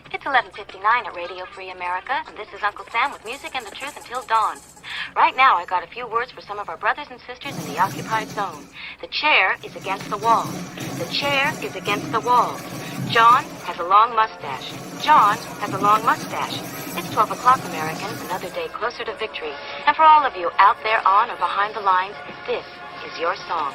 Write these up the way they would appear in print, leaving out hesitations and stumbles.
It's 11:59 at Radio Free America, and this is Uncle Sam with music and the truth until dawn. Right now, I got a few words for some of our brothers and sisters in the occupied zone. The chair is against the wall. The chair is against the wall. John has a long mustache. John has a long mustache. It's 12 o'clock, Americans, another day closer to victory. And for all of you out there on or behind the lines, this is your song.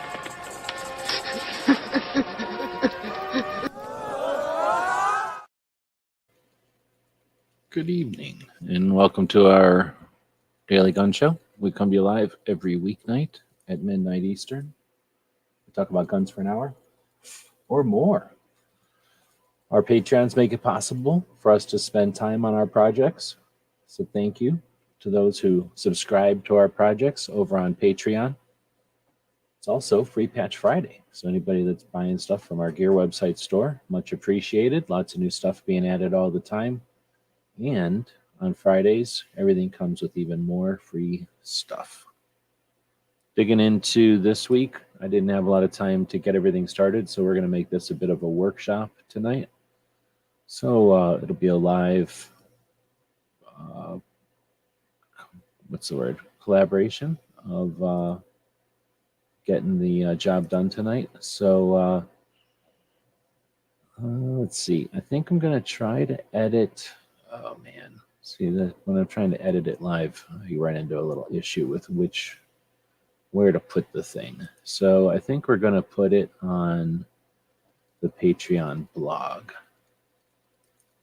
Good evening, and welcome to our Daily Gun Show. We come to you live every weeknight at midnight Eastern. We talk about guns for an hour or more. Our Patreons make it possible for us to spend time on our projects. So thank you to those who subscribe to our projects over on Patreon. It's also Free Patch Friday. So anybody that's buying stuff from our gear website store, much appreciated. Lots of new stuff being added all the time. And on Fridays, everything comes with even more free stuff. Digging into this week, I didn't have a lot of time to get everything started, so we're going to make this a bit of a workshop tonight. So it'll be a live, collaboration of getting the job done tonight. So let's see. I think I'm going to try to edit. Oh man, see that when I'm trying to edit it live, you run into a little issue with where to put the thing. So I think we're going to put it on the Patreon blog.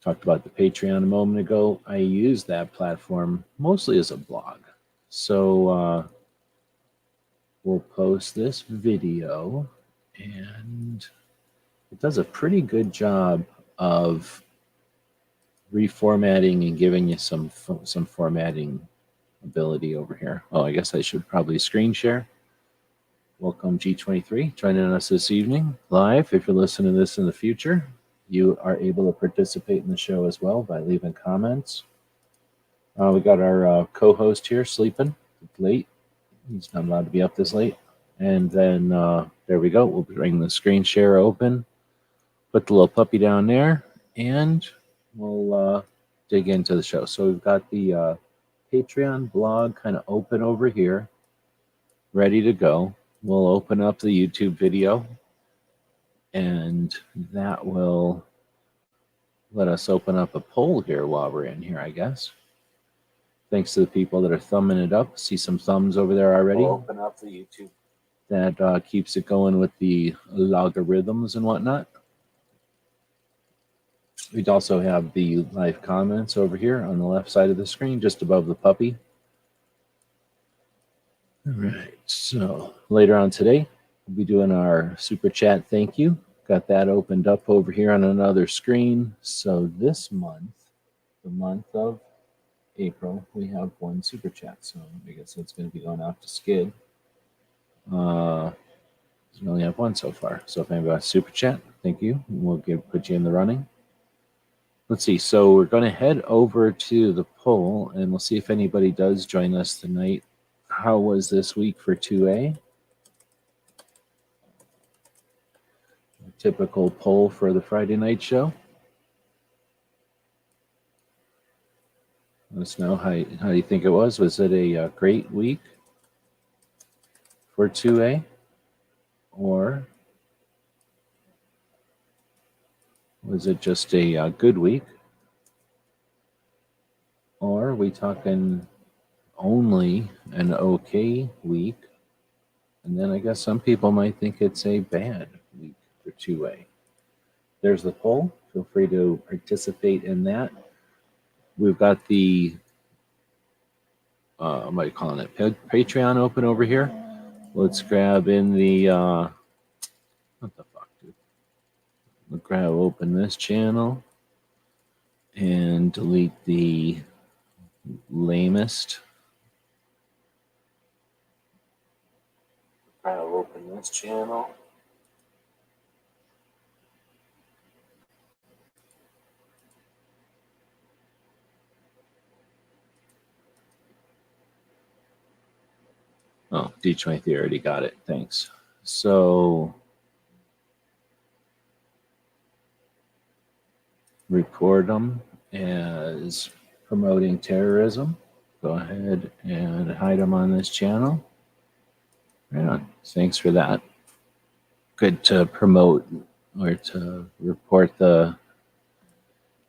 Talked about the Patreon a moment ago. I use that platform mostly as a blog. So we'll post this video, and it does a pretty good job of reformatting and giving you some formatting ability over here. Oh, I guess I should probably screen share. Welcome G23 joining us this evening live. If you're listening to this in the future, you are able to participate in the show as well by leaving comments. We got our co-host here sleeping late. He's not allowed to be up this late. And then there we go. We'll bring the screen share open. Put the little puppy down there, and we'll dig into the show. So we've got the Patreon blog kind of open over here, ready to go. We'll open up the YouTube video, and that will let us open up a poll here while we're in here, I guess. Thanks to the people that are thumbing it up. See some thumbs over there already. We'll open up the YouTube. That keeps it going with the logarithms and whatnot. We'd also have the live comments over here on the left side of the screen, just above the puppy. All right, so later on today, we'll be doing our super chat thank you. Got that opened up over here on another screen. So this month, the month of April, we have one super chat. So I guess it's going to be going out to Skid. We only have one so far. So if anybody wants super chat, Thank you. We'll put you in the running. Let's see. So we're going to head over to the poll, and we'll see if anybody does join us tonight. How was this week for 2A? Typical poll for the Friday night show. Let us know how you think it was. Was it a great week for 2A? Or was it just a good week? Or are we talking only an okay week? And then I guess some people might think it's a bad week for 2A. There's the poll. Feel free to participate in that. We've got the, what are you calling it? Patreon open over here. Let's grab in the, what the fuck, dude? We'll grab open this channel and delete the lamest. Grab open this channel. Oh, D23 already got it. Thanks. So report them as promoting terrorism. Go ahead and hide them on this channel. Right on. Thanks for that. Good to promote or to report the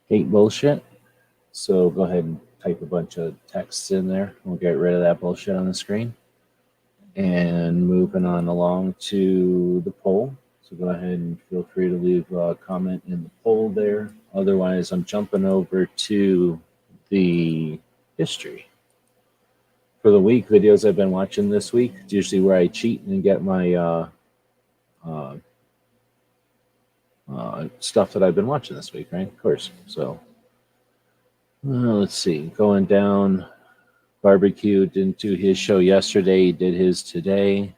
hate bullshit. So go ahead and type a bunch of texts in there. We'll get rid of that bullshit on the screen. And moving on along to the poll. So go ahead and feel free to leave a comment in the poll there. Otherwise, I'm jumping over to the history. For the week, videos I've been watching this week, it's usually where I cheat and get my stuff that I've been watching this week, right? Of course. So let's see. Going down, Barbecue didn't do his show yesterday. He did his today.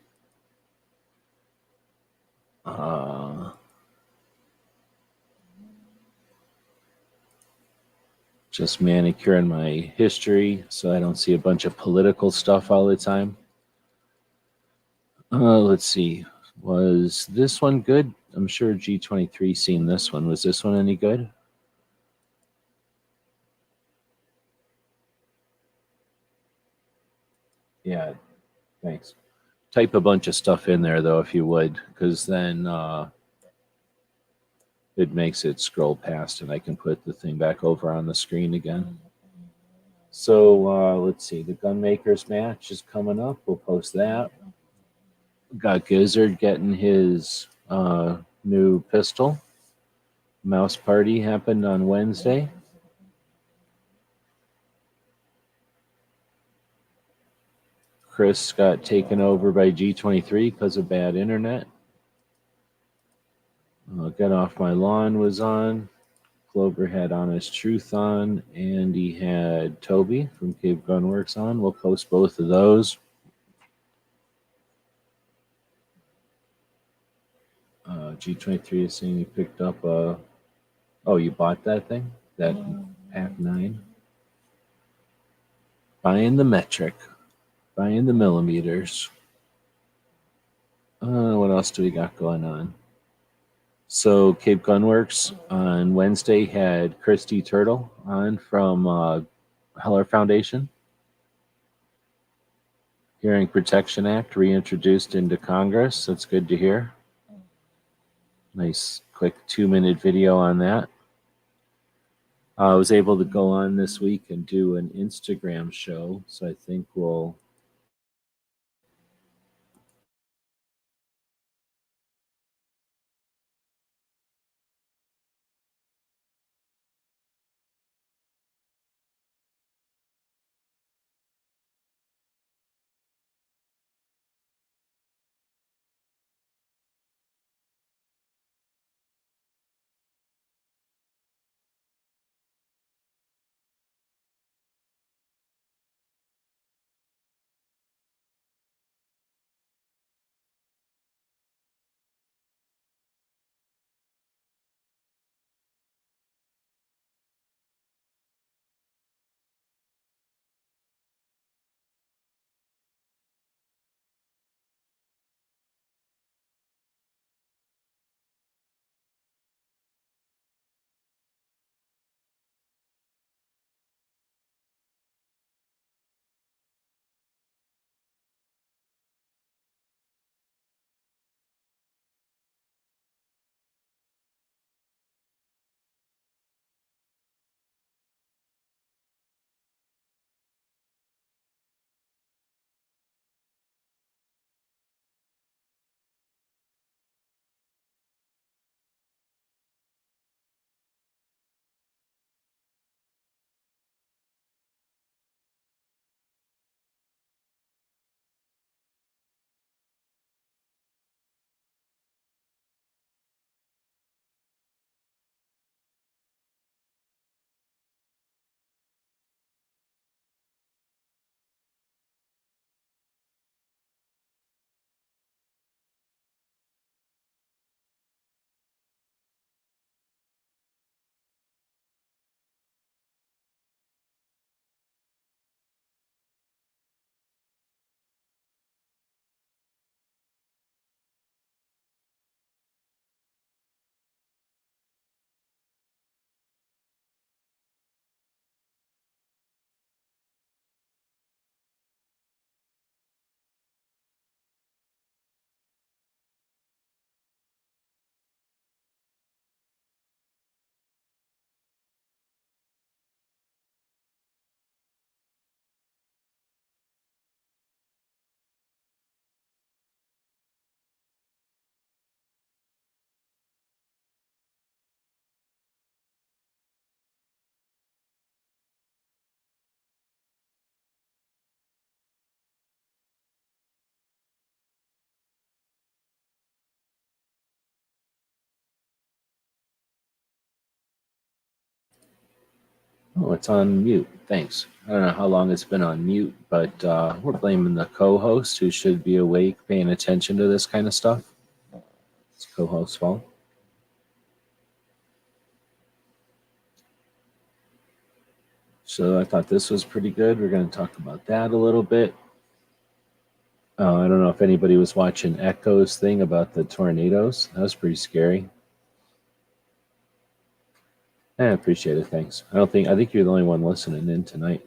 Just manicuring my history so I don't see a bunch of political stuff all the time. Let's see. Was this one good? I'm sure G23 seen this one. Was this one any good? Yeah, thanks. Type a bunch of stuff in there, though, if you would, because then it makes it scroll past and I can put the thing back over on the screen again. So let's see. The Gunmakers match is coming up. We'll post that. Got Gizzard getting his new pistol. Mouse party happened on Wednesday. Chris got taken over by G23 because of bad internet. Get Off My Lawn was on. Clover had Honest Truth on, and he had Toby from Cave Gunworks on. We'll post both of those. G23 is saying you picked up a... Oh, you bought that thing? That Pack 9? Buying the metric. Buying the millimeters. What else do we got going on? So Cape Gunworks on Wednesday had Christy Turtle on from Heller Foundation. Hearing Protection Act reintroduced into Congress. That's good to hear. Nice quick 2-minute video on that. I was able to go on this week and do an Instagram show, so I think we'll Oh, it's on mute. Thanks. I don't know how long it's been on mute, but we're blaming the co-host who should be awake paying attention to this kind of stuff. It's co-host's fault. So I thought this was pretty good. We're going to talk about that a little bit. I don't know if anybody was watching Echo's thing about the tornadoes. That was pretty scary. I appreciate it. Thanks. I think you're the only one listening in tonight.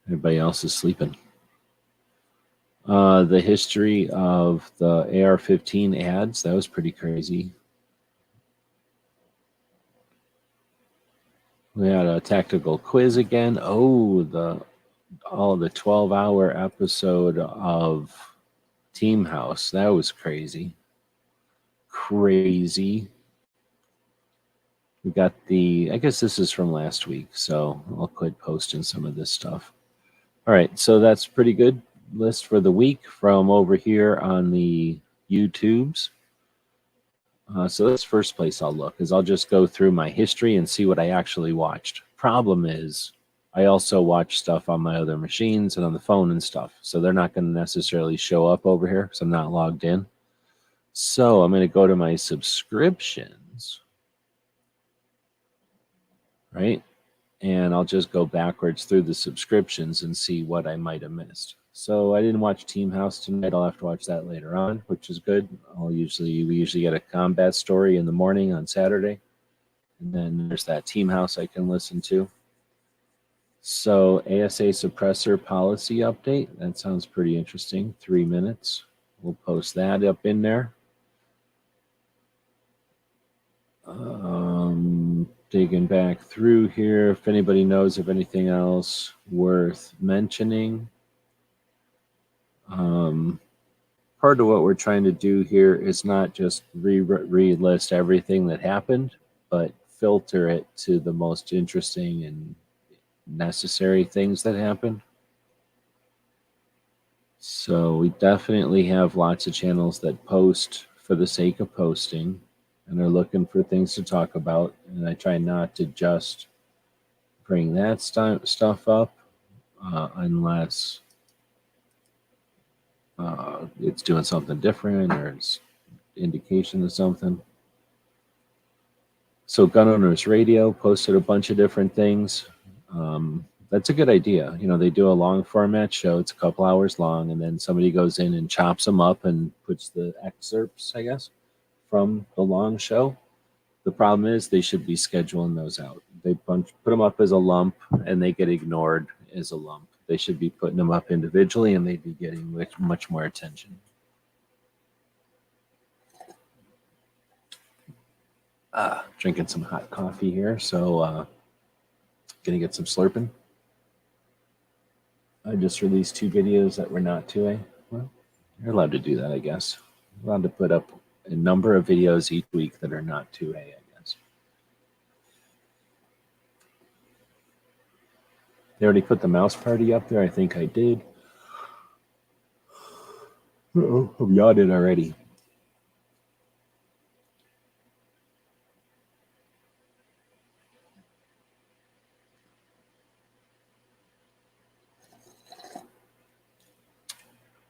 Everybody else is sleeping. The history of the AR-15 ads, that was pretty crazy. We had a tactical quiz again. Oh, the 12-hour episode of Team House. That was crazy. Crazy. We got I guess this is from last week, so I'll quit posting some of this stuff. All right, so that's pretty good list for the week from over here on the YouTubes. So that's first place I'll look, is I'll just go through my history and see what I actually watched. Problem is, I also watch stuff on my other machines and on the phone and stuff, so they're not going to necessarily show up over here because I'm not logged in. So I'm going to go to my subscriptions, right? And I'll just go backwards through the subscriptions and see what I might have missed. So I didn't watch Team House tonight. I'll have to watch that later on, which is good. We usually get a combat story in the morning on Saturday. And then there's that Team House I can listen to. So ASA suppressor policy update. That sounds pretty interesting. 3 minutes. We'll post that up in there. Digging back through here, if anybody knows of anything else worth mentioning. Part of what we're trying to do here is not just re-list everything that happened, but filter it to the most interesting and necessary things that happened. So we definitely have lots of channels that post for the sake of posting and are looking for things to talk about. And I try not to just bring that stuff up unless it's doing something different or it's indication of something. So Gun Owners Radio posted a bunch of different things. That's a good idea. You know, they do a long format show. It's a couple hours long, and then somebody goes in and chops them up and puts the excerpts, I guess, from the long show. The problem is they should be scheduling those out. They put them up as a lump, and they get ignored as a lump. They should be putting them up individually, and they'd be getting much more attention. Drinking some hot coffee here, so gonna get some slurping. I just released 2 videos that were not 2A. Well, you're allowed to do that, I guess. You're allowed to put up a number of videos each week that are not 2A, I guess. They already put the mouse party up there. I think I did. Uh-oh, I'm yawning already.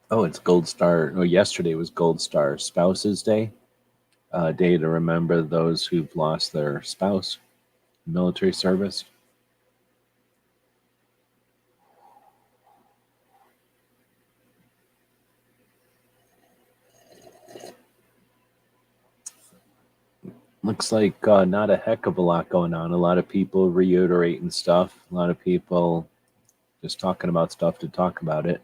Oh, it's Gold Star. Oh, yesterday was Gold Star Spouses Day. A day to remember those who've lost their spouse in military service. Looks like not a heck of a lot going on. A lot of people reiterating stuff. A lot of people just talking about stuff to talk about it.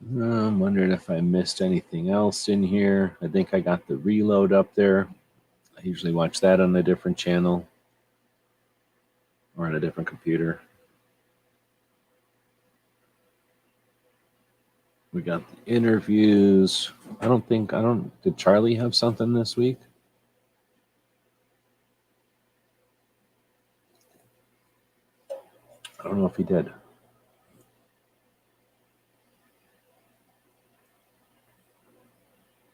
I'm wondering if I missed anything else in here. I think I got the reload up there. I usually watch that on a different channel or on a different computer. We got the interviews. Did Charlie have something this week? I don't know if he did.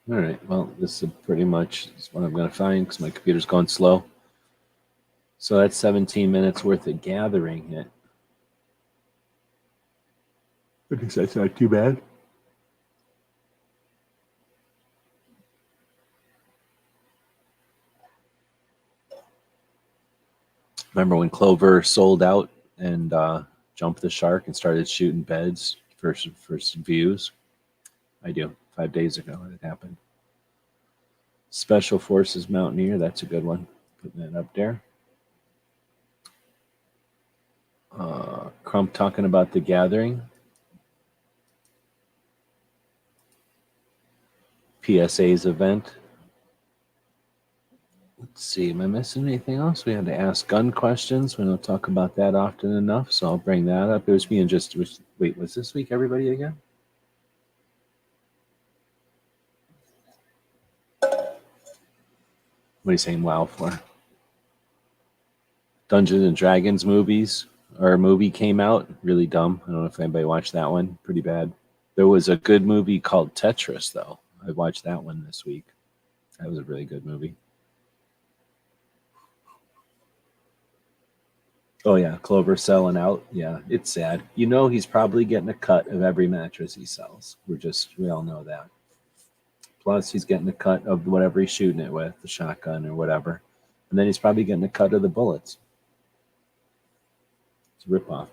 All right, well, this is pretty much what I'm going to find because my computer's going slow. So that's 17 minutes worth of gathering it. I guess that's not too bad. Remember when Clover sold out and jumped the shark and started shooting beds for some views? I do. 5 days ago it happened. Special Forces Mountaineer, that's a good one. Putting that up there. Crump talking about the gathering. PSA's event. Let's see, am I missing anything else? We had to ask gun questions. We don't talk about that often enough, so I'll bring that up. It was me and wait, was this week everybody again? What are you saying wow for? Dungeons and Dragons movies, or a movie came out. Really dumb. I don't know if anybody watched that one. Pretty bad. There was a good movie called Tetris, though. I watched that one this week. That was a really good movie. Oh, yeah. Clover selling out. Yeah, it's sad. You know he's probably getting a cut of every mattress he sells. We all know that. Plus, he's getting a cut of whatever he's shooting it with, the shotgun or whatever. And then he's probably getting a cut of the bullets. It's a ripoff.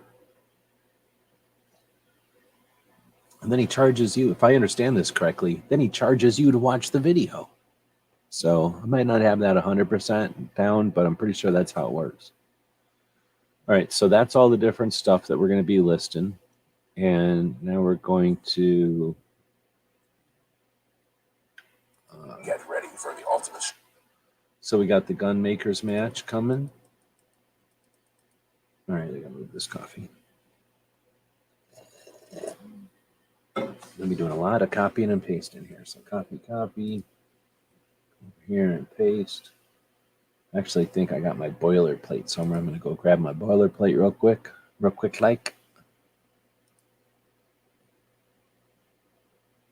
And then he charges you, if I understand this correctly, then he charges you to watch the video. So I might not have that 100% down, but I'm pretty sure that's how it works. All right, so that's all the different stuff that we're going to be listing. And now we're going to get ready for the ultimate. So we got the gun makers match coming. All right, I gotta move this coffee. I'm gonna be doing a lot of copying and pasting here. So copy, over here and paste. Actually, I think I got my boilerplate somewhere. I'm gonna go grab my boilerplate real quick like.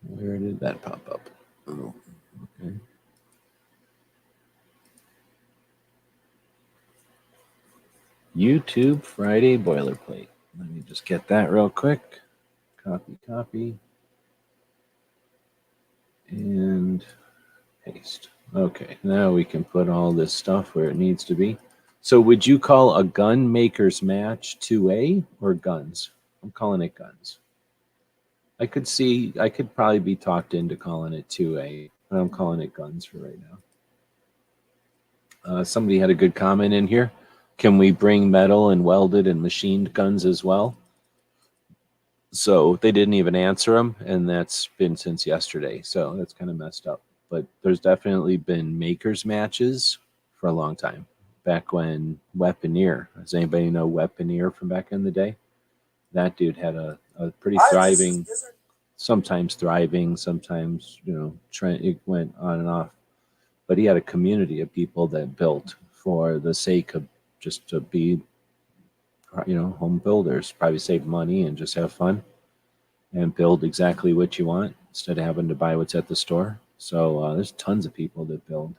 Where did that pop up? Oh, okay. YouTube Friday boilerplate. Let me just get that real quick. Copy. And paste. Okay, now we can put all this stuff where it needs to be. So would you call a gun maker's match 2A or guns? I'm calling it guns. I could probably be talked into calling it 2A, but I'm calling it guns for right now. Somebody had a good comment in here. Can we bring metal and welded and machined guns as well? So they didn't even answer them, and that's been since yesterday. So that's kind of messed up. But there's definitely been makers matches for a long time. Back when Weaponeer, does anybody know Weaponeer from back in the day? That dude had a pretty thriving, sometimes thriving, sometimes, it went on and off. But he had a community of people that built for the sake of just to be, home builders, probably save money and just have fun and build exactly what you want instead of having to buy what's at the store. So there's tons of people that build.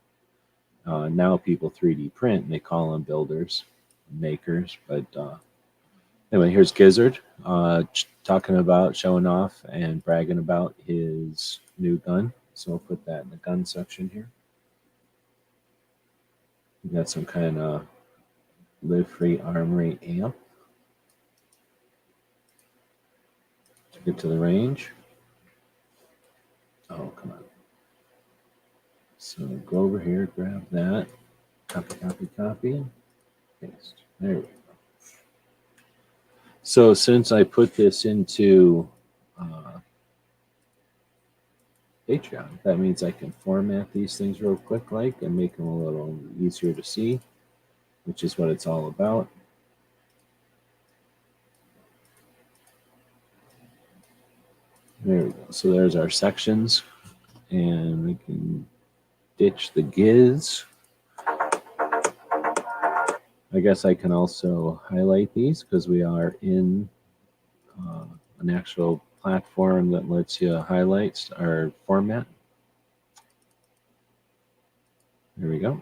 Now people 3D print and they call them builders, makers. But anyway, here's Gizzard talking about showing off and bragging about his new gun. So we'll put that in the gun section here. We got some kind of Live Free Armory amp to get to the range. Oh, come on. So go over here, grab that, copy, paste. There we go. So since I put this into Patreon, that means I can format these things real quick and make them a little easier to see, which is what it's all about. There we go. So there's our sections, and we can ditch the Giz. I guess I can also highlight these because we are in an actual platform that lets you highlight our format. There we go.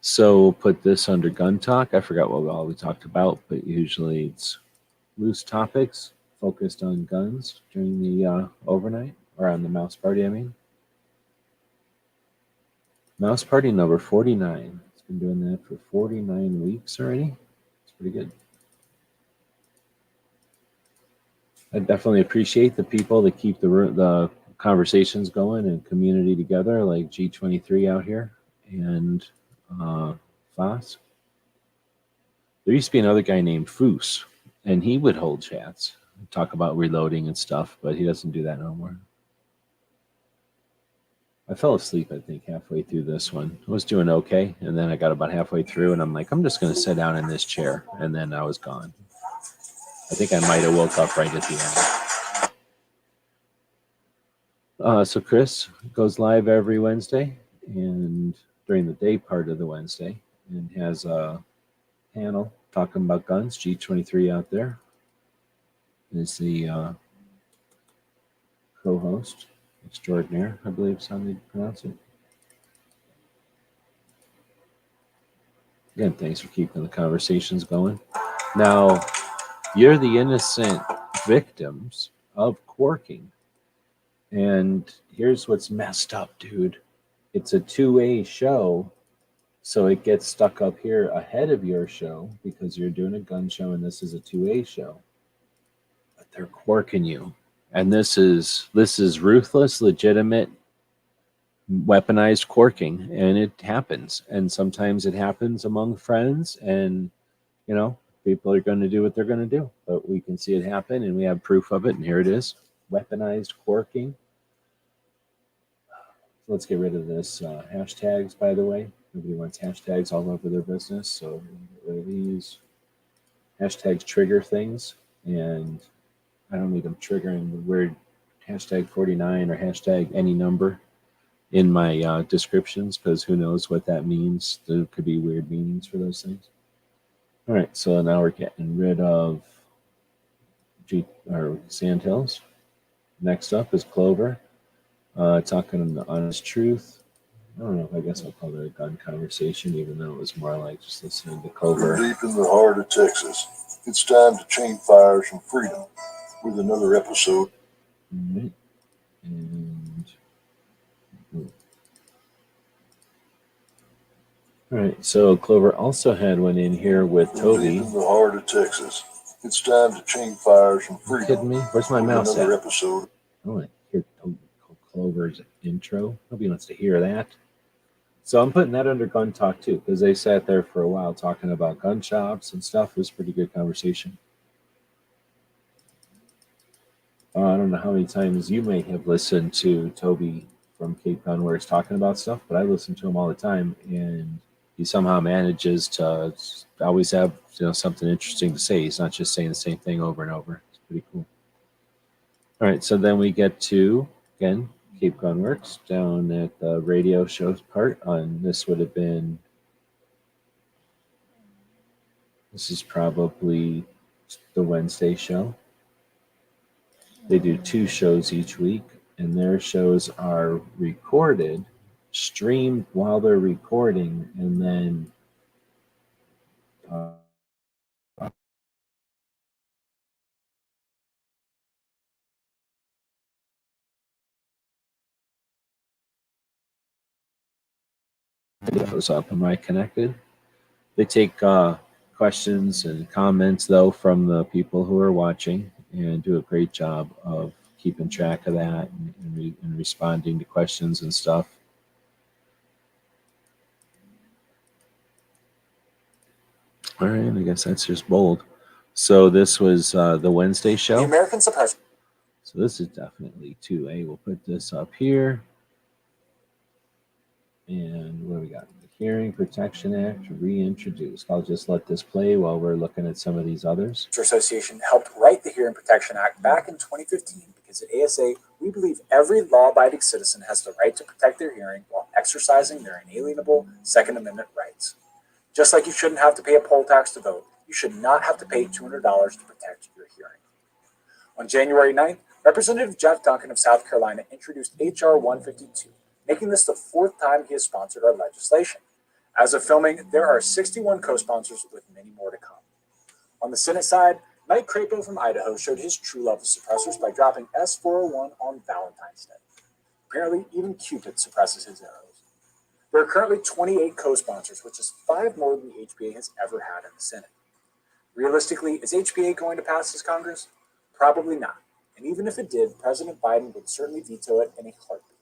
So we'll put this under gun talk. I forgot what all we talked about, but usually it's loose topics focused on guns during the overnight, or on the mouse party, I mean. Mouse party number 49. It's been doing that for 49 weeks already. It's pretty good. I definitely appreciate the people that keep the conversations going and community together, like G23 out here and Foss. There used to be another guy named Foos, and he would hold chats, talk about reloading and stuff, but he doesn't do that no more. I fell asleep, I think, halfway through this one. I was doing okay, and then I got about halfway through, and I'm like, I'm just going to sit down in this chair, and then I was gone. I think I might have woke up right at the end. So Chris goes live every Wednesday, and during the day part of the Wednesday, and has a panel talking about guns. G23 out there is the co-host extraordinaire, I believe is how they pronounce it. Again, thanks for keeping the conversations going. Now, you're the innocent victims of quarking. And here's what's messed up, dude. It's a 2A show, so it gets stuck up here ahead of your show because you're doing a gun show and this is a 2A show. But they're quarking you. And this is ruthless, legitimate, weaponized quarking, and it happens. And sometimes it happens among friends, and you know, people are going to do what they're going to do. But we can see it happen, and we have proof of it. And here it is: weaponized quarking. Let's get rid of this hashtags. By the way, nobody wants hashtags all over their business, so get rid of these. Hashtags trigger things, and I don't need them triggering the word hashtag 49 or hashtag any number in my descriptions, because who knows what that means. There could be weird meanings for those things. All right, so now we're getting rid of Sandhills. Next up is Clover, talking the honest truth. I don't know, I guess I'll call it a gun conversation, even though it was more like just listening to Clover. We're deep in the heart of Texas. It's time to chain fires from freedom with another episode. All right. And all right, so Clover also had one in here with Toby. Deep in the heart of Texas. It's time to chain fires from freedom. Are you kidding me? Where's my mouse another at? Episode. I want to hear Clover's intro. Nobody wants to hear that. So I'm putting that under gun talk too, because they sat there for a while talking about gun shops and stuff. It was a pretty good conversation. I don't know how many times you may have listened to Toby from Cape Gunworks talking about stuff, but I listen to him all the time, and he somehow manages to always have something interesting to say. He's not just saying the same thing over and over. It's pretty cool. All right, so then we get to, again, Cape Gunworks down at the radio show part. This would have been, this is probably the Wednesday show. They do 2 shows each week, and their shows are recorded, streamed while they're recording, and then goes up. Am I connected? They take questions and comments, though, from the people who are watching, and do a great job of keeping track of that and responding to questions and stuff. All right, I guess that's just bold. So this was the Wednesday show. The American Suppression. So this is definitely 2A. We'll put this up here. And what do we got? The Hearing Protection Act reintroduced. I'll just let this play while we're looking at some of these others. Association helped write the Hearing Protection Act back in 2015 because at ASA, we believe every law-abiding citizen has the right to protect their hearing while exercising their inalienable Second Amendment rights. Just like you shouldn't have to pay a poll tax to vote, you should not have to pay $200 to protect your hearing. On January 9th, Representative Jeff Duncan of South Carolina introduced H.R. 152, making this the fourth time he has sponsored our legislation. As of filming, there are 61 co-sponsors with many more to come. On the Senate side, Mike Crapo from Idaho showed his true love of suppressors by dropping S-401 on Valentine's Day. Apparently, even Cupid suppresses his arrows. There are currently 28 co-sponsors, which is 5 more than the HBA has ever had in the Senate. Realistically, is HBA going to pass this Congress? Probably not. And even if it did, President Biden would certainly veto it in a heartbeat.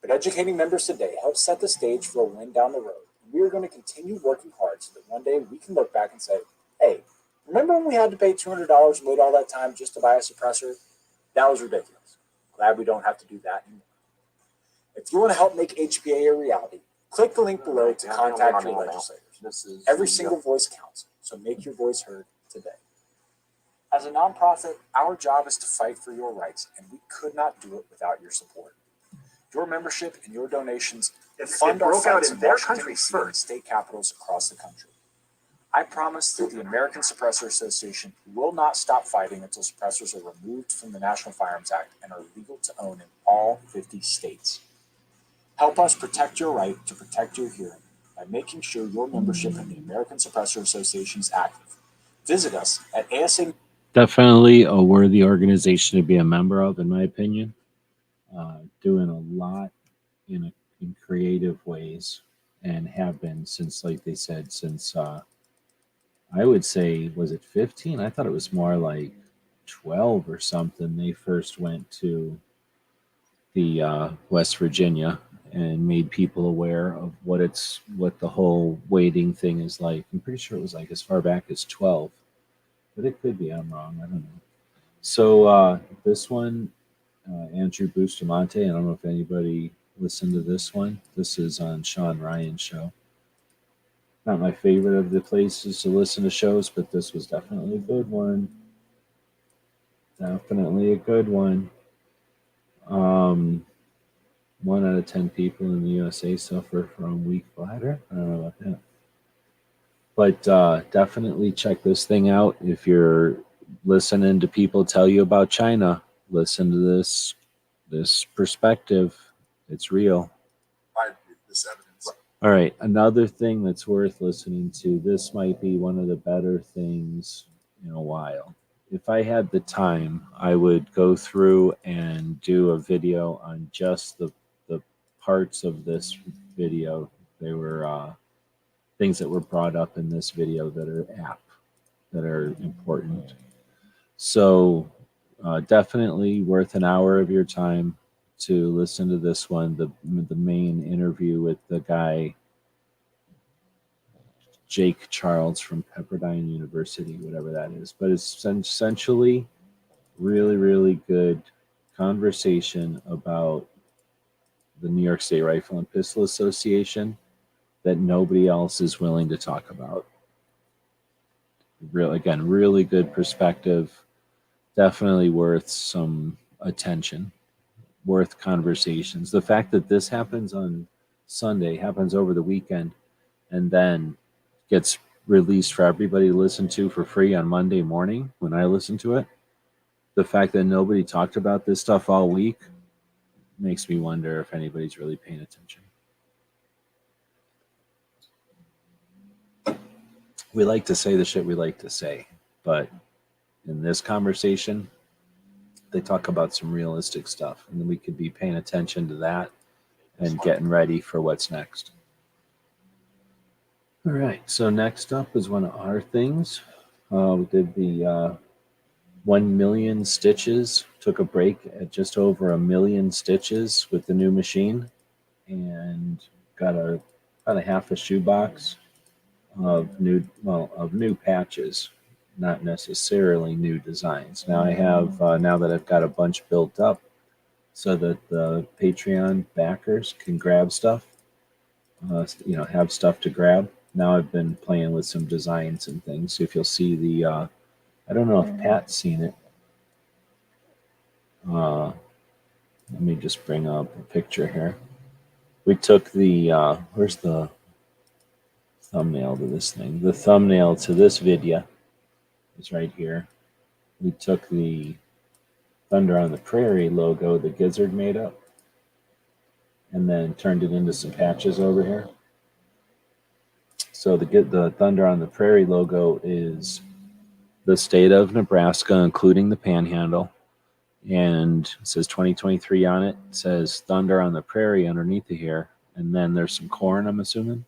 But educating members today helps set the stage for a win down the road. And we are going to continue working hard so that one day we can look back and say, hey, remember when we had to pay $200 and wait all that time just to buy a suppressor? That was ridiculous. Glad we don't have to do that anymore. If you want to help make HBA a reality, click the link below to contact your legislators. Every single voice counts, so make your voice heard today. As a nonprofit, our job is to fight for your rights, and we could not do it without your support. Your membership and your donations fund our fights in Washington, D.C. and state capitals across the country. I promise that the American Suppressor Association will not stop fighting until suppressors are removed from the National Firearms Act and are legal to own in all 50 states. Help us protect your right to protect your hearing by making sure your membership in the American Suppressor Association is active. Visit us at ASA. Definitely a worthy organization to be a member of, in my opinion. Doing a lot in creative ways, and have been since, like they said, since I would say, was it 15? I thought it was more like 12 or something. They first went to the West Virginia and made people aware of what the whole waiting thing is like. I'm pretty sure it was like as far back as 12, but it could be, I'm wrong, I don't know. So this one, Andrew Bustamante, I don't know if anybody listened to this one. This is on Sean Ryan's show. Not my favorite of the places to listen to shows, but this was definitely a good one. Definitely a good one. 1 out of 10 people in the USA suffer from weak bladder. I don't know about that. But definitely check this thing out. If you're listening to people tell you about China, listen to this perspective. It's real. This evidence. All right, another thing that's worth listening to. This might be one of the better things in a while. If I had the time, I would go through and do a video on just the parts of this video. They were things that were brought up in this video that are important. So definitely worth an hour of your time to listen to this one, the main interview with the guy Jake Charles from Pepperdine University, whatever that is. But it's essentially really, really good conversation about the New York State Rifle and Pistol Association that nobody else is willing to talk about. Really good perspective. Definitely worth some attention, worth conversations. The fact that this happens on Sunday, happens over the weekend, and then gets released for everybody to listen to for free on Monday morning when I listen to it. The fact that nobody talked about this stuff all week makes me wonder if anybody's really paying attention. We like to say the shit we like to say, but in this conversation, they talk about some realistic stuff, and then we could be paying attention to that and getting ready for what's next. All right, so next up is one of our things. We did the 1 million stitches, took a break at just over 1 million stitches with the new machine, and got about a half a shoebox of new patches, not necessarily new designs. Now I have now that I've got a bunch built up so that the Patreon backers can grab stuff, have stuff to grab. Now I've been playing with some designs and things. So if you'll see the, I don't know if Pat's seen it. Let me just bring up a picture here. We took the, where's the thumbnail to this thing. The thumbnail to this video is right here. We took the Thunder on the Prairie logo that Gizzard made up and then turned it into some patches over here. So the Thunder on the Prairie logo is the state of Nebraska, including the Panhandle, and it says 2023 on it. It says Thunder on the Prairie underneath of here, and then there's some corn, I'm assuming,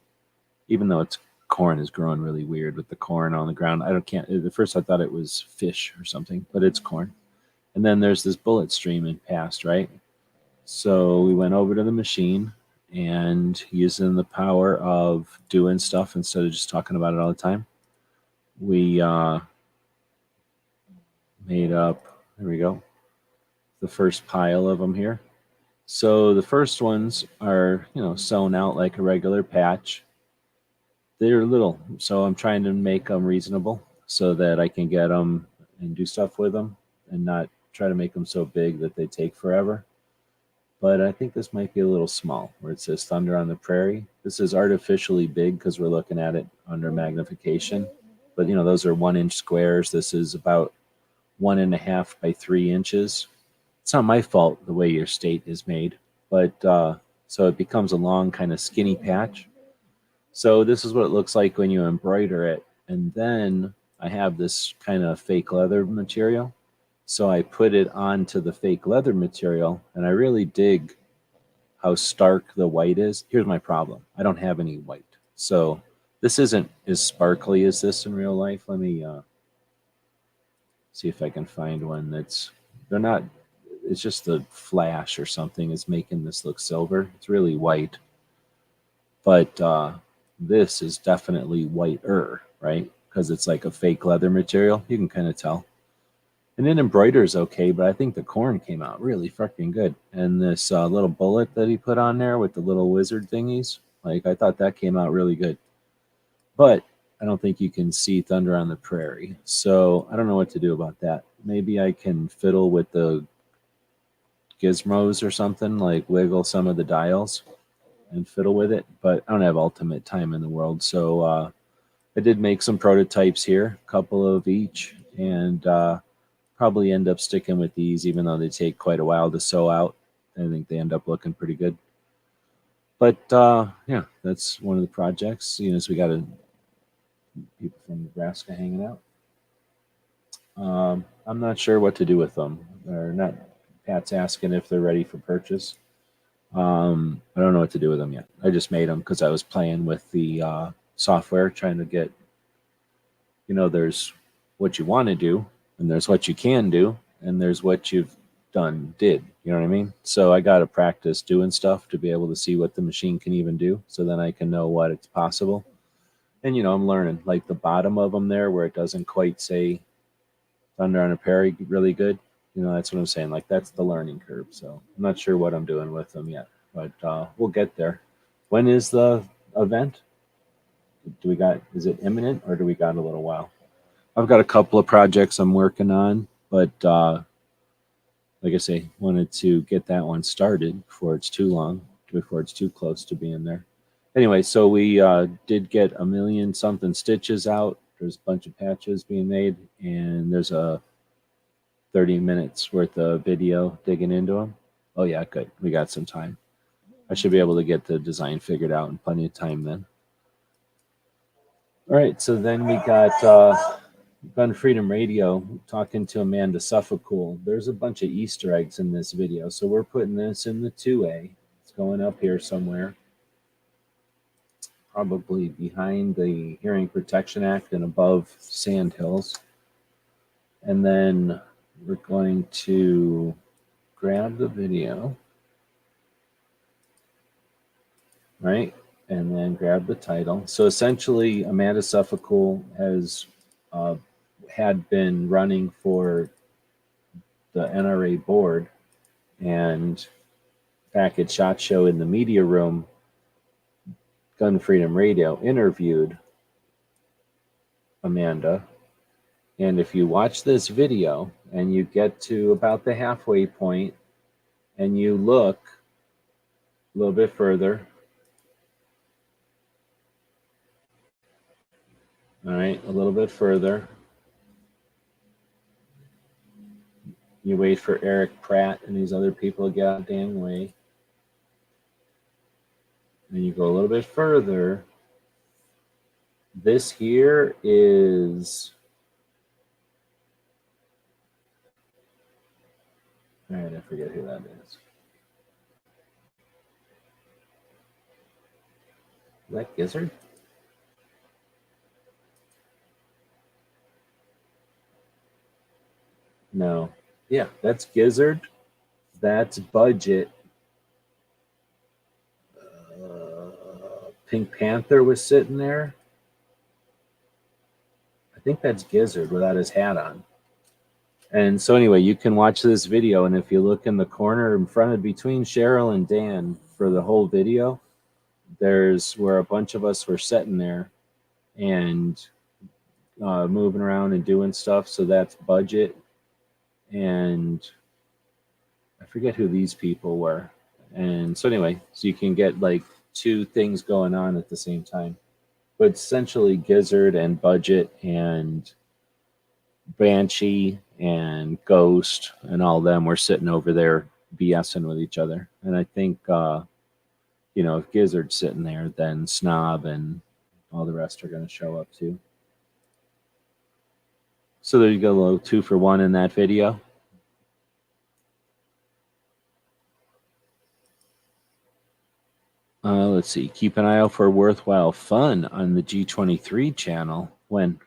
even though it's corn is growing really weird with the corn on the ground. Can't. At first I thought it was fish or something, but it's corn. And then there's this bullet streaming past, right? So we went over to the machine and using the power of doing stuff instead of just talking about it all the time, we made up, there we go, the first pile of them here. So the first ones are, sewn out like a regular patch. They're little, so I'm trying to make them reasonable so that I can get them and do stuff with them and not try to make them so big that they take forever. But I think this might be a little small where it says Thunder on the Prairie. This is artificially big because we're looking at it under magnification. But, those are 1-inch squares. This is about 1.5 by 3 inches. It's not my fault the way your state is made, but so it becomes a long kind of skinny patch. So this is what it looks like when you embroider it. And then I have this kind of fake leather material. So I put it onto the fake leather material, and I really dig how stark the white is. Here's my problem. I don't have any white. So this isn't as sparkly as this in real life. Let me see if I can find one they're not, it's just the flash or something is making this look silver. It's really white. But this is definitely whiter, right? Because it's like a fake leather material. You can kind of tell. And then embroider is okay, but I think the corn came out really fucking good. And this little bullet that he put on there with the little wizard thingies, like I thought that came out really good. But I don't think you can see Thunder on the Prairie. So I don't know what to do about that. Maybe I can fiddle with the gizmos or something, like wiggle some of the dials and fiddle with it. But I don't have ultimate time in the world. So I did make some prototypes here, a couple of each, and probably end up sticking with these, even though they take quite a while to sew out. I think they end up looking pretty good. But yeah, that's one of the projects. So we got people from Nebraska hanging out. I'm not sure what to do with them. They're not. Pat's asking if they're ready for purchase. I don't know what to do with them yet. I just made them because I was playing with the software, trying to get. There's what you want to do, and there's what you can do, and there's what you've did. You know what I mean? So I got to practice doing stuff to be able to see what the machine can even do, so then I can know what it's possible. And I'm learning, like the bottom of them there, where it doesn't quite say Thunder on a Prairie really good. That's what I'm saying. Like that's the learning curve. So I'm not sure what I'm doing with them yet, but we'll get there. When is the event? Is it imminent or do we got a little while? I've got a couple of projects I'm working on, but like I say, wanted to get that one started before it's too long, before it's too close to being there. Anyway, so we did get 1 million something stitches out. There's a bunch of patches being made, and there's a 30 minutes worth of video digging into them. Oh yeah, good. We got some time. I should be able to get the design figured out in plenty of time then. All right, so then we got Gun Freedom Radio talking to Amanda Suffolcool. There's a bunch of Easter eggs in this video, so we're putting this in the 2A. It's going up here somewhere, probably behind the Hearing Protection Act and above Sandhills. And then we're going to grab the video, right? And then grab the title. So essentially, Amanda Suffolcool has had been running for the NRA board, and back at SHOT Show in the media room, Gun Freedom Radio interviewed Amanda. And if you watch this video and you get to about the halfway point and you look a little bit further, All right, a little bit further. You wait for Eric Pratt and these other people to get out of the damn way. And you go a little bit further. This here is... All right, I forget who that is. Is that Gizzard? No. Yeah, that's Gizzard. That's Budget. Pink Panther was sitting there. I think that's Gizzard without his hat on. And so anyway, you can watch this video, and if you look in the corner in front of between Cheryl and Dan for the whole video, there's where a bunch of us were sitting there and moving around and doing stuff. So that's Budget. And I forget who these people were. And so anyway, so you can get like two things going on at the same time. But essentially Gizzard and Budget and Banshee and Ghost and all them were sitting over there BSing with each other. And I think, you know, if Gizzard's sitting there, then Snob and all the rest are going to show up too. So there you go, a little 2-for-1 in that video. Let's see. Keep an eye out for Worthwhile Fun on the G23 channel. When?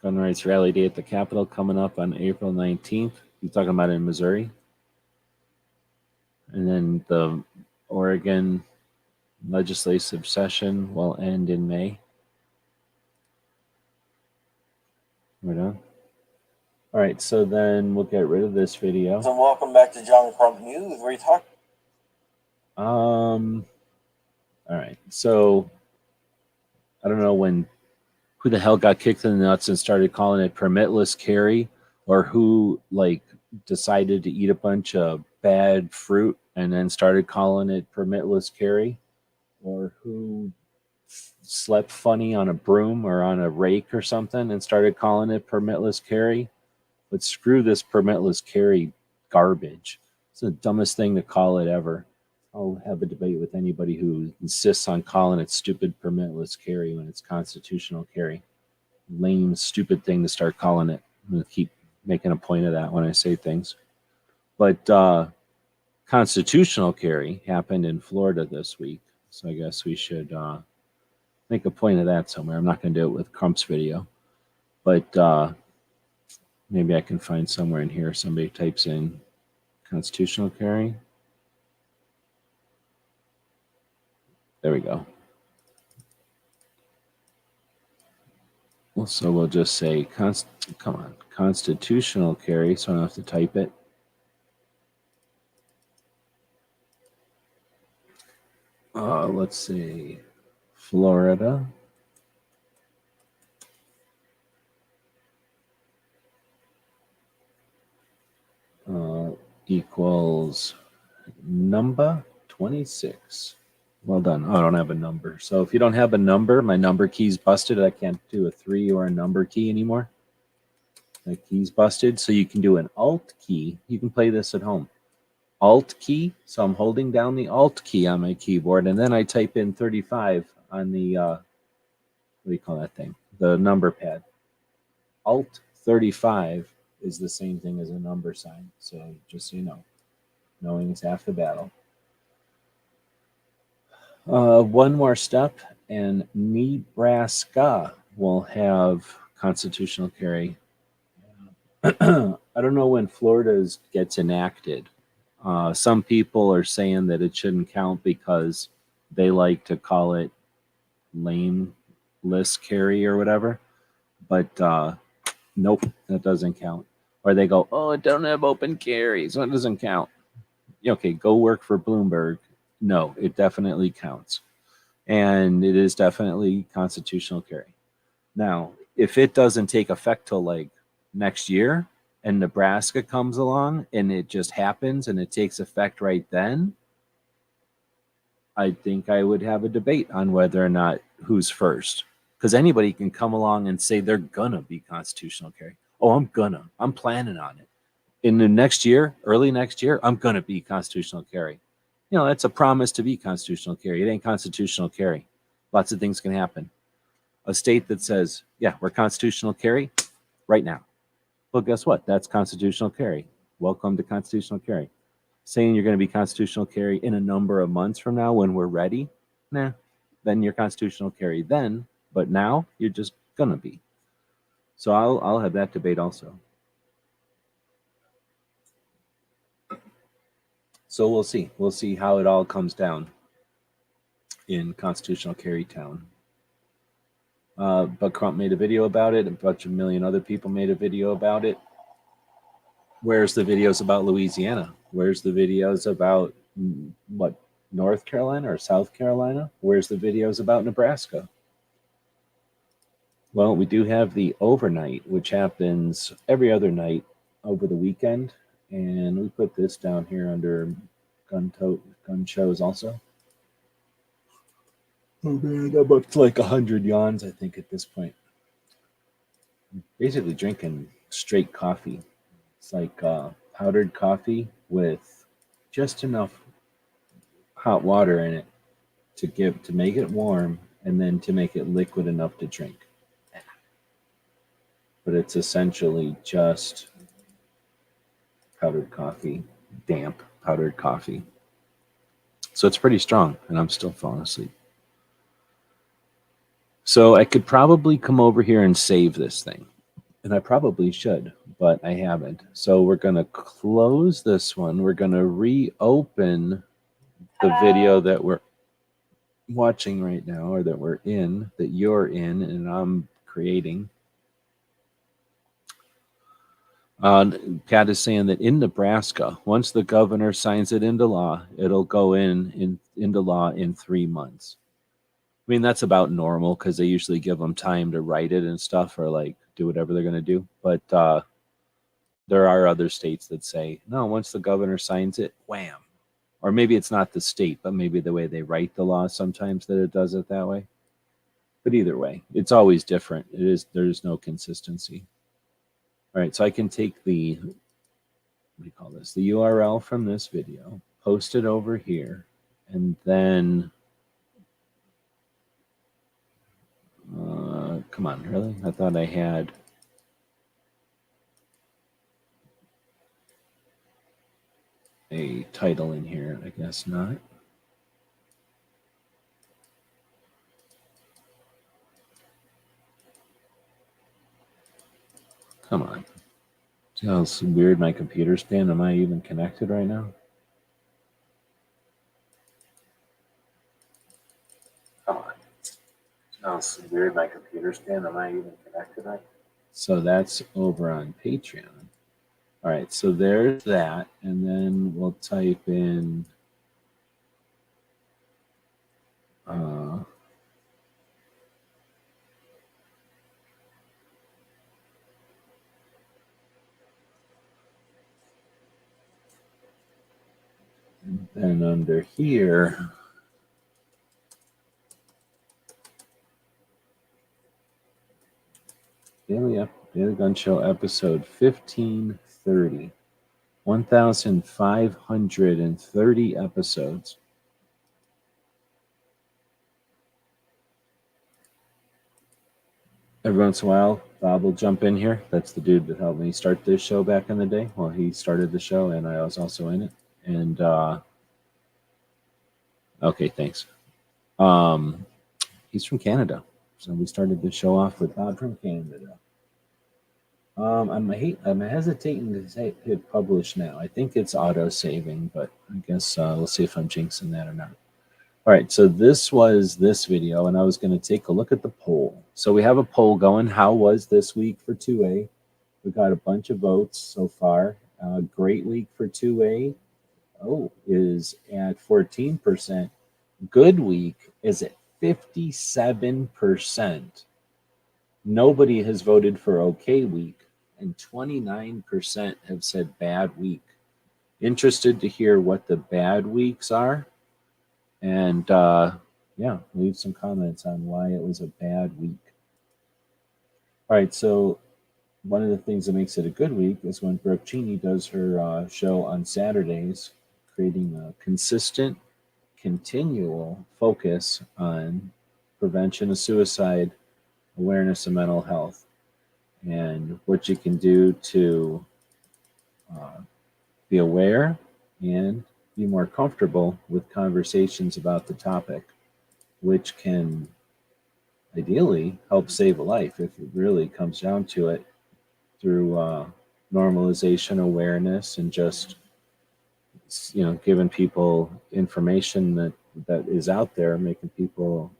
Gun Rights Rally Day at the Capitol coming up on April 19th. You're talking about in Missouri. And then the Oregon legislative session will end in May. We're done. All right, so then we'll get rid of this video. And welcome back to John Crump News, where you talk. All right, so I don't know who the hell got kicked in the nuts and started calling it permitless carry, or who like decided to eat a bunch of bad fruit and then started calling it permitless carry, or who slept funny on a broom or on a rake or something and started calling it permitless carry. But screw this permitless carry garbage. It's the dumbest thing to call it ever. I'll have a debate with anybody who insists on calling it stupid permitless carry when it's constitutional carry. Lame, stupid thing to start calling it. I'm going to keep making a point of that when I say things. But constitutional carry happened in Florida this week. So I guess we should make a point of that somewhere. I'm not going to do it with Crump's video. But maybe I can find somewhere in here somebody types in constitutional carry. There we go. Well, so we'll just say, constitutional carry, so I don't have to type it. Let's see, Florida. Equals number 26. Well done. Oh, I don't have a number. So if you don't have a number, my number key's busted. I can't do a 3 or a number key anymore. The key's busted. So you can do an Alt key. You can play this at home. Alt key. So I'm holding down the Alt key on my keyboard, and then I type in 35 on the, what do you call that thing? The number pad. Alt 35 is the same thing as a number sign. So just so you know, knowing is half the battle. One more step, and Nebraska will have constitutional carry. I don't know when Florida's gets enacted. Some people are saying that it shouldn't count because they like to call it lame-less carry or whatever. But nope, that doesn't count. Or they go, oh, it don't have open carry, so it doesn't count. Okay, go work for Bloomberg. No, it definitely counts. And it is definitely constitutional carry. Now, if it doesn't take effect till like next year and Nebraska comes along and it just happens and it takes effect right then, I think I would have a debate on whether or not who's first. Because anybody can come along and say they're gonna be constitutional carry. Oh, I'm planning on it. In the next year, early next year, I'm gonna be constitutional carry. You know, that's a promise to be constitutional carry. It ain't constitutional carry. Lots of things can happen. A state that says, yeah, we're constitutional carry right now. Well, guess what? That's constitutional carry. Welcome to constitutional carry. Saying you're going to be constitutional carry in a number of months from now when we're ready, nah, then you're constitutional carry then, but now you're just going to be. So I'll have that debate also. So we'll see. We'll see how it all comes down in constitutional carry town. But Crump made a video about it. A million other people made a video about it. Where's the videos about Louisiana? Where's the videos about what, North Carolina or South Carolina? Where's the videos about Nebraska? Well, we do have the overnight, which happens every other night over the weekend. And we put this down here under gun shows also. Oh man, I'm up to like 100 yawns, I think, at this point. Basically drinking straight coffee. It's like powdered coffee with just enough hot water in it to make it warm and then to make it liquid enough to drink. But it's essentially just powdered coffee, damp powdered coffee. So it's pretty strong, and I'm still falling asleep. So I could probably come over here and save this thing. And I probably should, but I haven't. So we're going to close this one. We're going to reopen the video that we're watching right now, or that we're in, that you're in, and I'm creating. Kat is saying that in Nebraska, once the governor signs it into law, it'll go into law in 3 months. I mean, that's about normal because they usually give them time to write it and stuff, or like do whatever they're going to do. But there are other states that say, no, once the governor signs it, wham. Or maybe it's not the state, but maybe the way they write the law sometimes that it does it that way. But either way, it's always different. There's no consistency. All right, so I can take the, what do you call this? The URL from this video, post it over here, and then, come on, really? I thought I had, a title in here. I guess not. Come on. See how weird my computer's been? Am I even connected right now? Come on. See how weird my computer's been? Am I even connected right now? So that's over on Patreon. All right, so there's that. And then we'll type in and under here, Daily Gun Show episode 1530. 1,530 episodes. Every once in a while, Bob will jump in here. That's the dude that helped me start this show back in the day. Well, he started the show, and I was also in it. And okay, thanks. He's from Canada, so we started the show off with Bob from Canada. I'm hesitating to say hit publish now. I think it's auto saving, but I guess we'll see if I'm jinxing that or not. All right, so this was this video, and I was going to take a look at the poll. So we have a poll going. How was this week for 2A? We got a bunch of votes so far. Great week for 2A. Is at 14%. Good week is at 57%. Nobody has voted for okay week, and 29% have said bad week. Interested to hear what the bad weeks are? And yeah, leave some comments on why it was a bad week. All right, so one of the things that makes it a good week is when Brooke Cheney does her show on Saturdays, creating a consistent, continual focus on prevention of suicide, awareness of mental health, and what you can do to uh, be aware and be more comfortable with conversations about the topic, which can ideally help save a life if it really comes down to it through normalization, awareness, and just giving people information that is out there, making people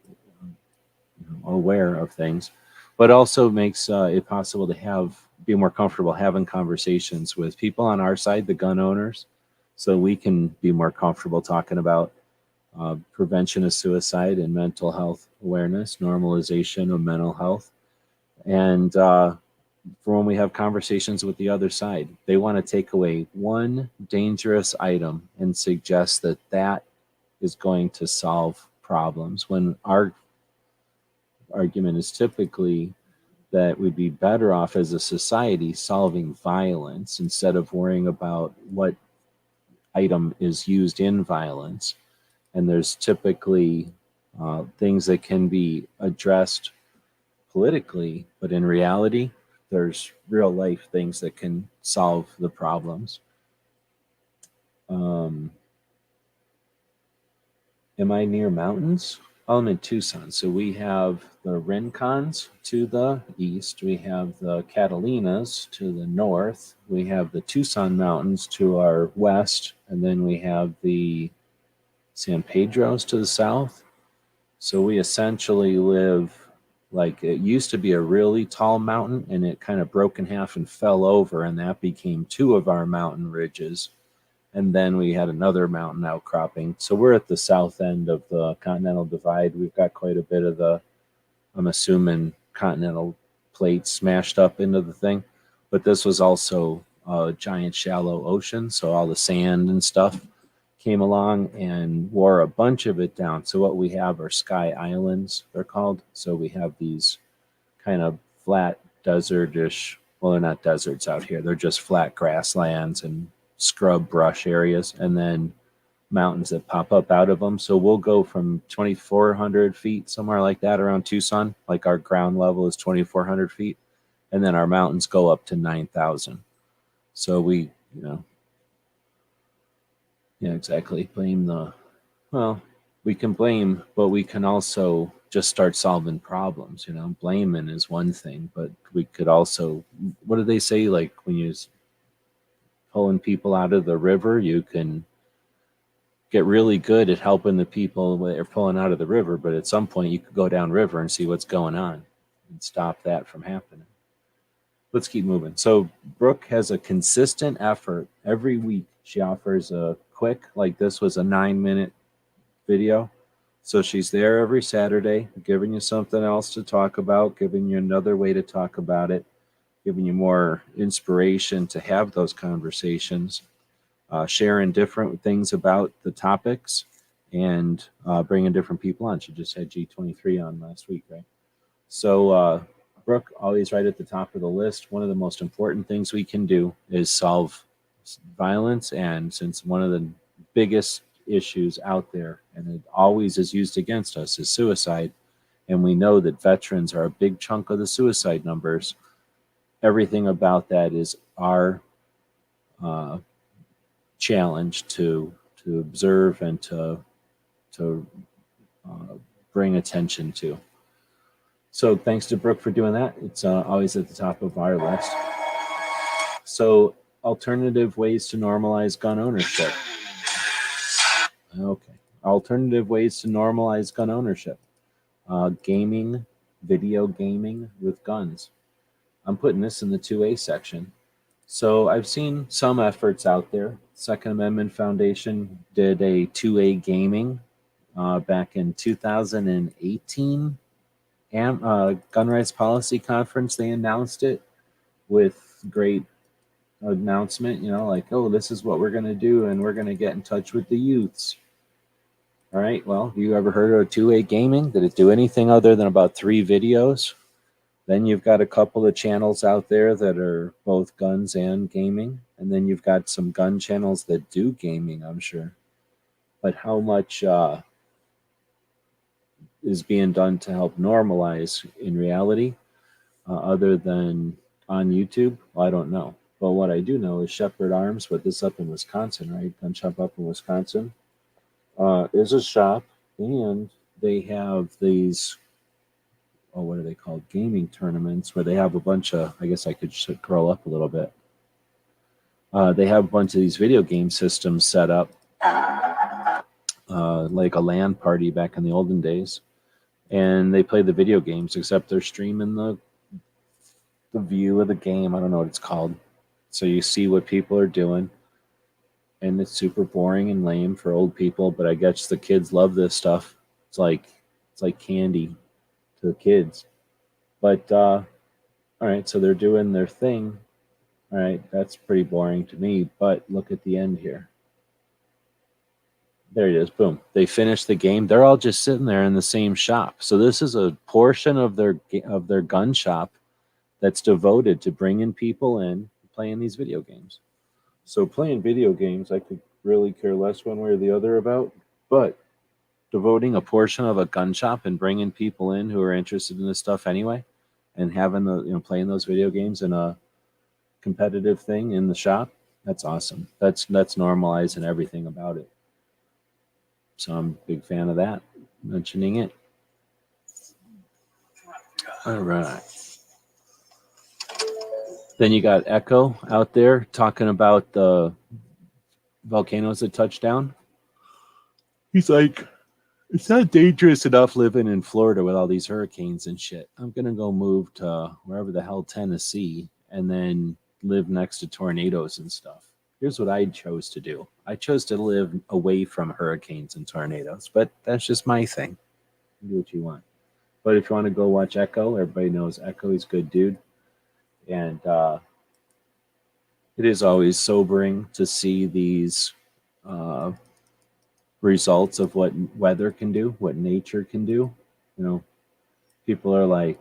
aware of things, but also makes it possible to be more comfortable having conversations with people on our side, the gun owners, so we can be more comfortable talking about prevention of suicide and mental health awareness, normalization of mental health, and for when we have conversations with the other side, they want to take away one dangerous item and suggest that that is going to solve problems, when our argument is typically that we'd be better off as a society solving violence instead of worrying about what item is used in violence. And there's typically things that can be addressed politically, but in reality, there's real life things that can solve the problems. Am I near mountains? I'm in Tucson. So we have the Rincons to the east. We have the Catalinas to the north. We have the Tucson Mountains to our west. And then we have the San Pedros to the south. So we essentially live like it used to be a really tall mountain, and it kind of broke in half and fell over, and that became two of our mountain ridges. And then we had another mountain outcropping. So we're at the south end of the Continental Divide. We've got quite a bit of the, I'm assuming, continental plates smashed up into the thing. But this was also a giant shallow ocean, so all the sand and stuff came along and wore a bunch of it down. So what we have are sky islands, they're called. So we have these kind of flat desertish, well, they're not deserts out here. They're just flat grasslands and scrub brush areas, and then mountains that pop up out of them. So we'll go from 2,400 feet, somewhere like that, around Tucson. Like our ground level is 2,400 feet, and then our mountains go up to 9,000. So we, yeah, exactly. Well, we can blame, but we can also just start solving problems. Blaming is one thing, but we could also, what do they say? Like when you're pulling people out of the river, you can get really good at helping the people that are pulling out of the river, but at some point you could go down river and see what's going on and stop that from happening. Let's keep moving. So Brooke has a consistent effort every week. She offers a quick, like this was a 9-minute video. So she's there every Saturday, giving you something else to talk about, giving you another way to talk about it, giving you more inspiration to have those conversations, sharing different things about the topics, and bringing different people on. She just had G23 on last week, right? So Brooke, always right at the top of the list. One of the most important things we can do is solve violence. And since one of the biggest issues out there, and it always is used against us, is suicide, and we know that veterans are a big chunk of the suicide numbers, everything about that is our challenge to observe and to bring attention to. So thanks to Brooke for doing that. It's always at the top of our list. So alternative ways to normalize gun ownership. Okay. Alternative ways to normalize gun ownership. Gaming, video gaming with guns. I'm putting this in the 2A section. So I've seen some efforts out there. Second Amendment Foundation did a 2A gaming back in 2018. Gun Rights Policy Conference, they announced it with great announcement, like, oh, this is what we're going to do, and we're going to get in touch with the youths. All right. Well, you ever heard of 2A Gaming? Did it do anything other than about 3 videos? Then you've got a couple of channels out there that are both guns and gaming. And then you've got some gun channels that do gaming, I'm sure. But how much is being done to help normalize in reality, other than on YouTube? Well, I don't know. But what I do know is Shepherd Arms, but this up in Wisconsin, right? Gun shop up in Wisconsin, is a shop, and they have these, oh, what are they called? Gaming tournaments where they have a bunch of, I guess I could scroll up a little bit. They have a bunch of these video game systems set up, like a LAN party back in the olden days. And they play the video games, except they're streaming the view of the game. I don't know what it's called. So you see what people are doing. And it's super boring and lame for old people, but I guess the kids love this stuff. It's like candy to the kids. But all right, so they're doing their thing. All right, that's pretty boring to me, but look at the end here. There it is. Boom. They finished the game. They're all just sitting there in the same shop. So this is a portion of their gun shop that's devoted to bringing people in, playing these video games. So playing video games, I could really care less one way or the other about, but devoting a portion of a gun shop and bringing people in who are interested in this stuff anyway, and having playing those video games in a competitive thing in the shop, that's awesome. That's normalizing everything about it. So I'm a big fan of that, mentioning it. All right. Then you got Echo out there talking about the volcanoes that touched down. He's like, it's not dangerous enough living in Florida with all these hurricanes and shit. I'm going to go move to wherever the hell, Tennessee, and then live next to tornadoes and stuff. Here's what I chose to do. I chose to live away from hurricanes and tornadoes, but that's just my thing. Do what you want. But if you want to go watch Echo, everybody knows Echo. He's a good dude. And it is always sobering to see these results of what weather can do, what nature can do. People are like,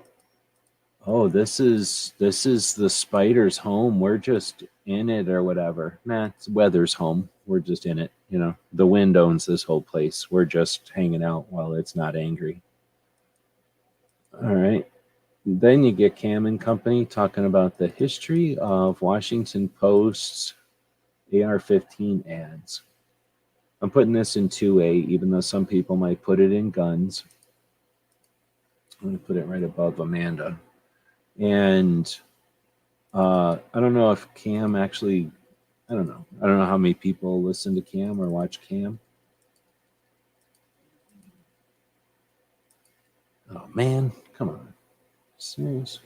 oh, this is the spider's home. We're just in it or whatever. Nah, it's weather's home. We're just in it. The wind owns this whole place. We're just hanging out while it's not angry. All right. Then you get Cam and Company talking about the history of Washington Post's AR-15 ads. I'm putting this in 2A, even though some people might put it in guns. I'm going to put it right above Amanda. And I don't know if Cam actually, I don't know how many people listen to Cam or watch Cam. Oh, man, come on. Serious.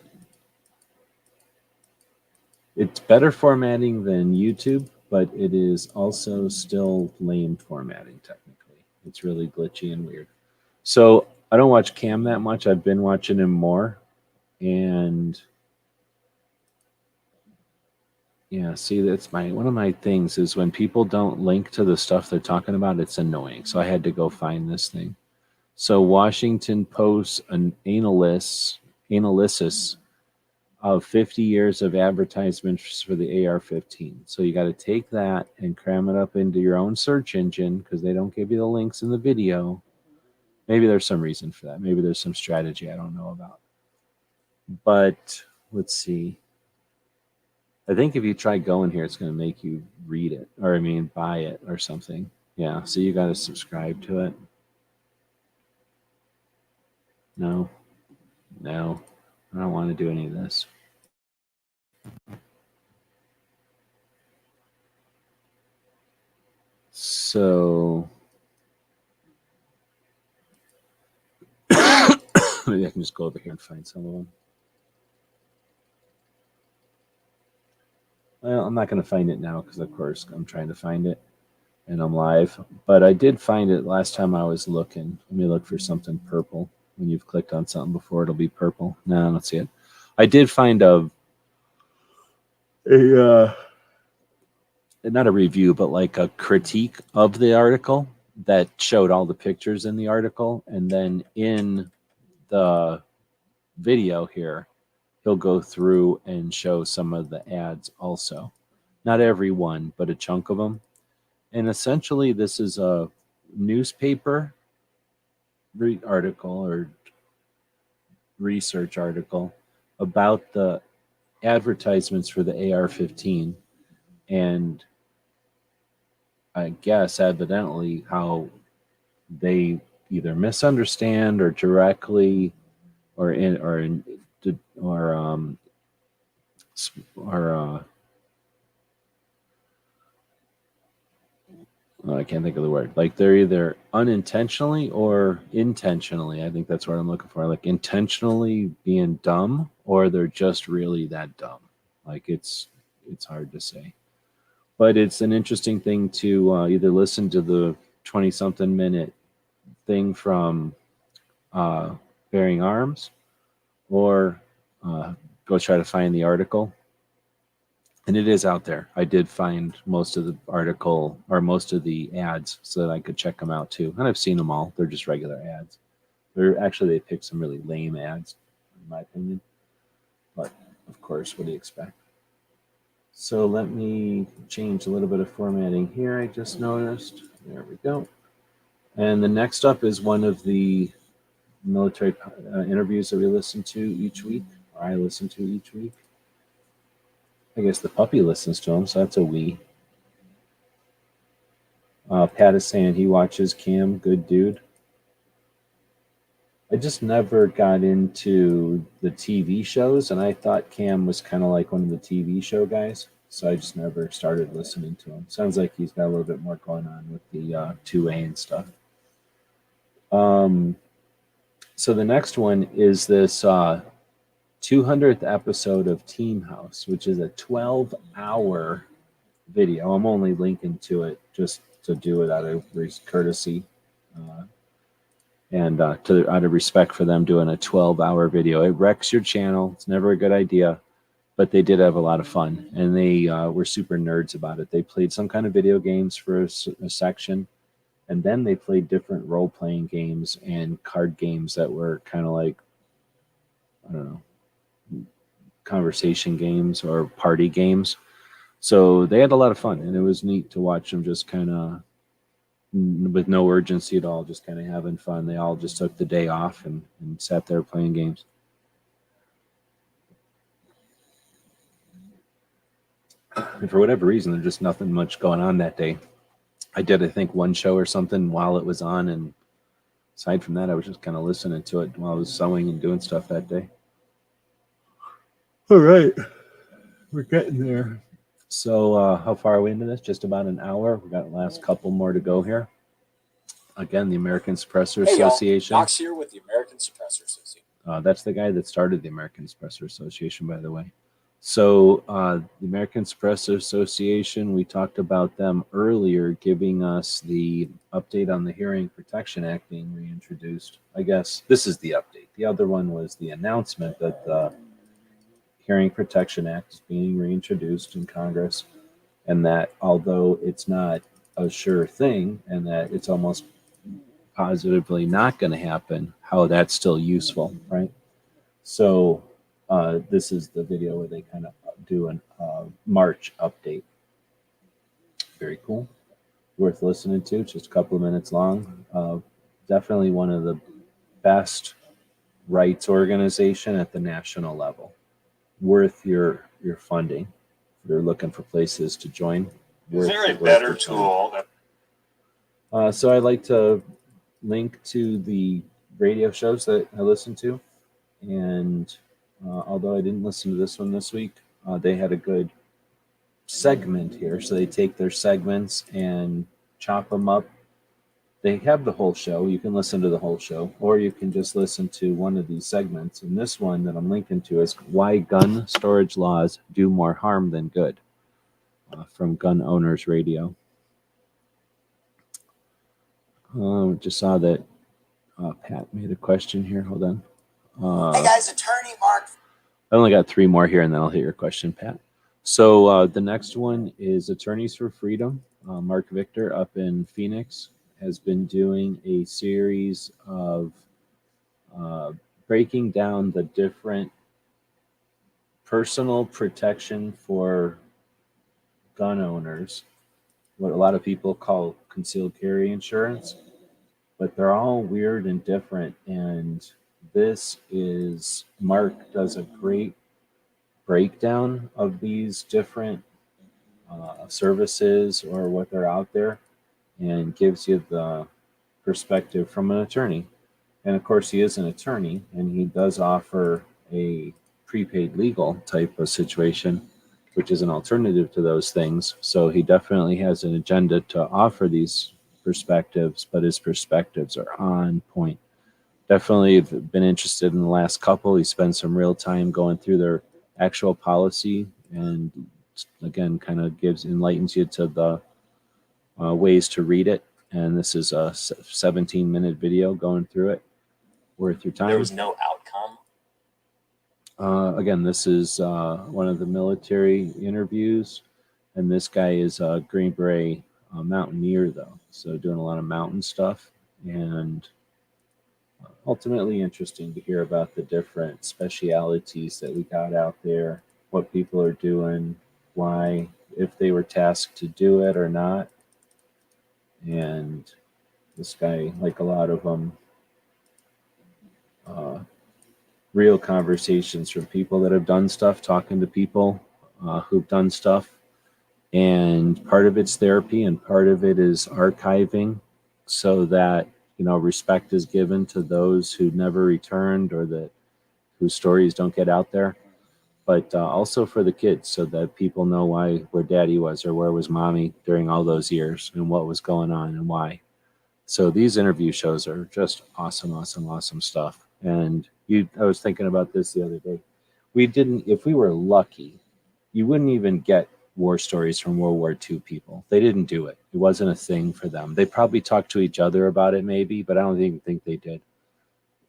It's better formatting than YouTube, but it is also still lame formatting technically. It's really glitchy and weird. So I don't watch Cam that much. I've been watching him more. And yeah, see, that's one of my things is when people don't link to the stuff they're talking about, it's annoying. So I had to go find this thing. So Washington Post, an analysis of 50 years of advertisements for the AR-15. So you got to take that and cram it up into your own search engine because they don't give you the links in the video. Maybe there's some reason for that. Maybe there's some strategy I don't know about. But let's see. I think if you try going here, it's going to make you read it, or buy it or something. Yeah, so you got to subscribe to it. No, I don't want to do any of this. So maybe I can just go over here and find some of them. Well, I'm not going to find it now because, of course, I'm trying to find it and I'm live. But I did find it last time I was looking. Let me look for something purple. When you've clicked on something before, it'll be purple. No, I don't see it. I did find not a review, but like a critique of the article that showed all the pictures in the article, and then in the video here, he'll go through and show some of the ads also. Not every one, but a chunk of them. And essentially, this is a newspaper article or research article about the advertisements for the AR-15, and I guess evidently how they either misunderstand or directly or I can't think of the word. Like they're either unintentionally or intentionally. I think that's what I'm looking for. Like intentionally being dumb, or they're just really that dumb. Like it's hard to say. But it's an interesting thing to either listen to the 20-something minute thing from Bearing Arms, or go try to find the article. And it is out there. I did find most of the article or most of the ads so that I could check them out too. And I've seen them all. They're just regular ads. They picked some really lame ads, in my opinion. But of course, what do you expect? So let me change a little bit of formatting here. I just noticed. There we go. And the next up is one of the military interviews that we listen to each week, or I listen to each week. I guess the puppy listens to them, so that's a we. Pat is saying he watches Cam, good dude. I just never got into the TV shows, and I thought Cam was kind of like one of the TV show guys, so I just never started listening to him. Sounds like he's got a little bit more going on with the 2A and stuff. So the next one is this 200th episode of Team House, which is a 12-hour video. I'm only linking to it just to do it out of courtesy and out of respect for them doing a 12-hour video. It wrecks your channel. It's never a good idea, but they did have a lot of fun, and they were super nerds about it. They played some kind of video games for a section, and then they played different role-playing games and card games that were kind of like, I don't know, conversation games or party games. So they had a lot of fun, and it was neat to watch them just kind of with no urgency at all, just kind of having fun. They all just took the day off and sat there playing games. And for whatever reason, there's just nothing much going on that day. I did, I think, one show or something while it was on, and aside from that, I was just kind of listening to it while I was sewing and doing stuff that day. All right, we're getting there. So how far are we into this? Just about an hour. We've got the last couple more to go here. Again, the American Suppressor Association. Knox here with the American Suppressor Association. That's the guy that started the American Suppressor Association, by the way. So the American Suppressor Association, we talked about them earlier, giving us the update on the Hearing Protection Act being reintroduced. I guess this is the update. The other one was the announcement that the Hearing Protection Act is being reintroduced in Congress, and that although it's not a sure thing and that it's almost positively not going to happen, how that's still useful, right? So this is the video where they kind of do a March update. Very cool. Worth listening to. Just a couple of minutes long. Definitely one of the best rights organization at the national level. Worth your funding. If you're looking for places to join. Is there a better tool? So I'd like to link to the radio shows that I listen to. And although I didn't listen to this one this week, they had a good segment here. So they take their segments and chop them up. They have the whole show. You can listen to the whole show, or you can just listen to one of these segments. And this one that I'm linking to is Why Gun Storage Laws Do More Harm Than Good, from Gun Owners Radio. Just saw that Pat made a question here. Hold on. Hey guys, Attorney Mark. I only got 3 more here, and then I'll hit your question, Pat. So the next one is Attorneys for Freedom, Mark Victor up in Phoenix. has been doing a series of breaking down the different personal protection for gun owners, what a lot of people call concealed carry insurance, but they're all weird and different. And Mark does a great breakdown of these different services or what they're out there, and gives you the perspective from an attorney. And of course, he is an attorney, and he does offer a prepaid legal type of situation, which is an alternative to those things. So he definitely has an agenda to offer these perspectives, but his perspectives are on point. Definitely been interested in the last couple. He spent some real time going through their actual policy, and again, kind of enlightens you to the ways to read it. And this is a 17-minute video going through it, worth your time. There was no outcome. Again, this is one of the military interviews, and this guy is a Green Beret mountaineer, though, so doing a lot of mountain stuff, and ultimately interesting to hear about the different specialities that we got out there, what people are doing, why, if they were tasked to do it or not. And this guy, like a lot of them, real conversations from people that have done stuff, talking to people who've done stuff. And part of it's therapy, and part of it is archiving, so that, you know, respect is given to those who never returned or whose stories don't get out there. But also for the kids, so that people know where daddy was or where was mommy during all those years and what was going on and why. So these interview shows are just awesome stuff. And I was thinking about this the other day. If we were lucky, you wouldn't even get war stories from World War II people. They didn't do it. It wasn't a thing for them. They probably talked to each other about it maybe, but I don't even think they did.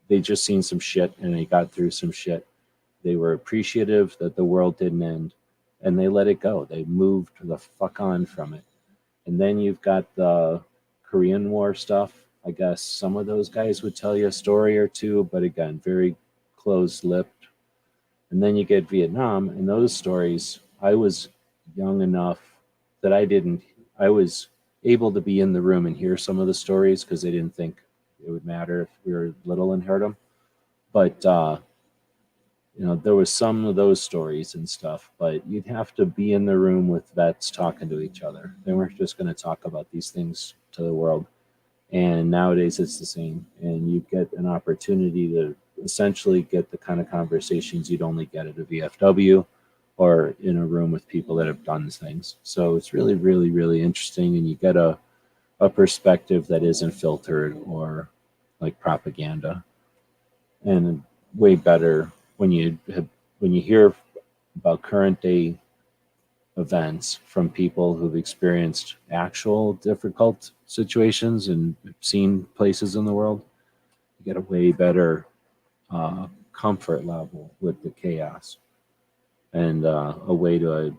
They just seen some shit and they got through some shit. They were appreciative that the world didn't end, and they let it go. They moved the fuck on from it. And then you've got the Korean War stuff. I guess some of those guys would tell you a story or two, but again, very close-lipped. And then you get Vietnam, and those stories, I was young enough that I was able to be in the room and hear some of the stories because they didn't think it would matter if we were little and heard them. But, you know, there was some of those stories and stuff, but you'd have to be in the room with vets talking to each other. They weren't just going to talk about these things to the world. And nowadays it's the same. And you get an opportunity to essentially get the kind of conversations you'd only get at a VFW or in a room with people that have done things. So it's really, really, really interesting. And you get a perspective that isn't filtered or like propaganda. And way better when you hear about current day events from people who've experienced actual difficult situations and seen places in the world. You get a way better comfort level with the chaos, and a way to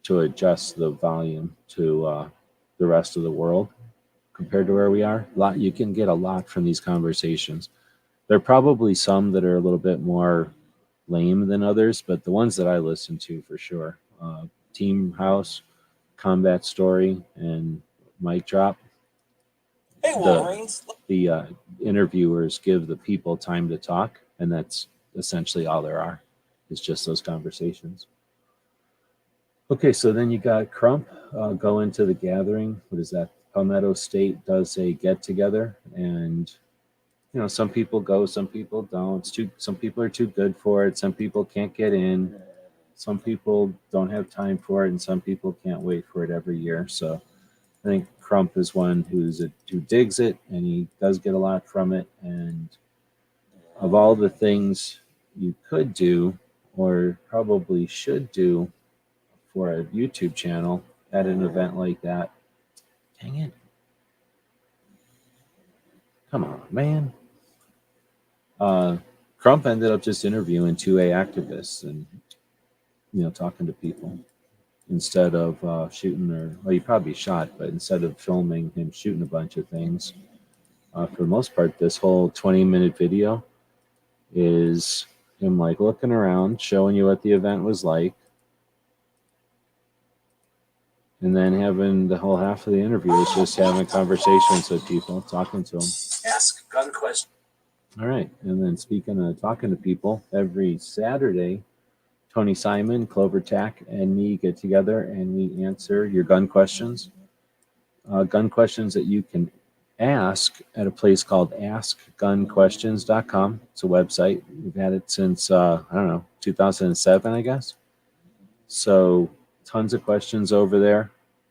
adjust the volume to the rest of the world compared to where we are. You can get a lot from these conversations. There are probably some that are a little bit more lame than others, but the ones that I listen to for sure, Team House, Combat Story, and Mic Drop. Hey, Wolverines. The interviewers give the people time to talk, and that's essentially all there are. It's just those conversations. Okay, so then you got Crump go into the gathering. What is that? Palmetto State does a get-together, and you know, some people go, some people don't. Some people are too good for it. Some people can't get in. Some people don't have time for it, and some people can't wait for it every year. So I think Crump is one who digs it, and he does get a lot from it. And of all the things you could do, or probably should do for a YouTube channel at an event like that, dang it. Come on, man. Crump ended up just interviewing 2A activists and, you know, talking to people. instead of shooting, or well, he probably shot, but instead of filming him shooting a bunch of things, for the most part, this whole 20-minute video is him like looking around, showing you what the event was like, and then having the whole half of the interview is just having conversations with people, talking to them. Ask gun questions. All right, and then speaking of talking to people, every Saturday, Tony Simon, Clover Tack, and me get together and we answer your gun questions. Gun questions that you can ask at a place called askgunquestions.com. It's a website. We've had it since, 2007, I guess. So tons of questions over there.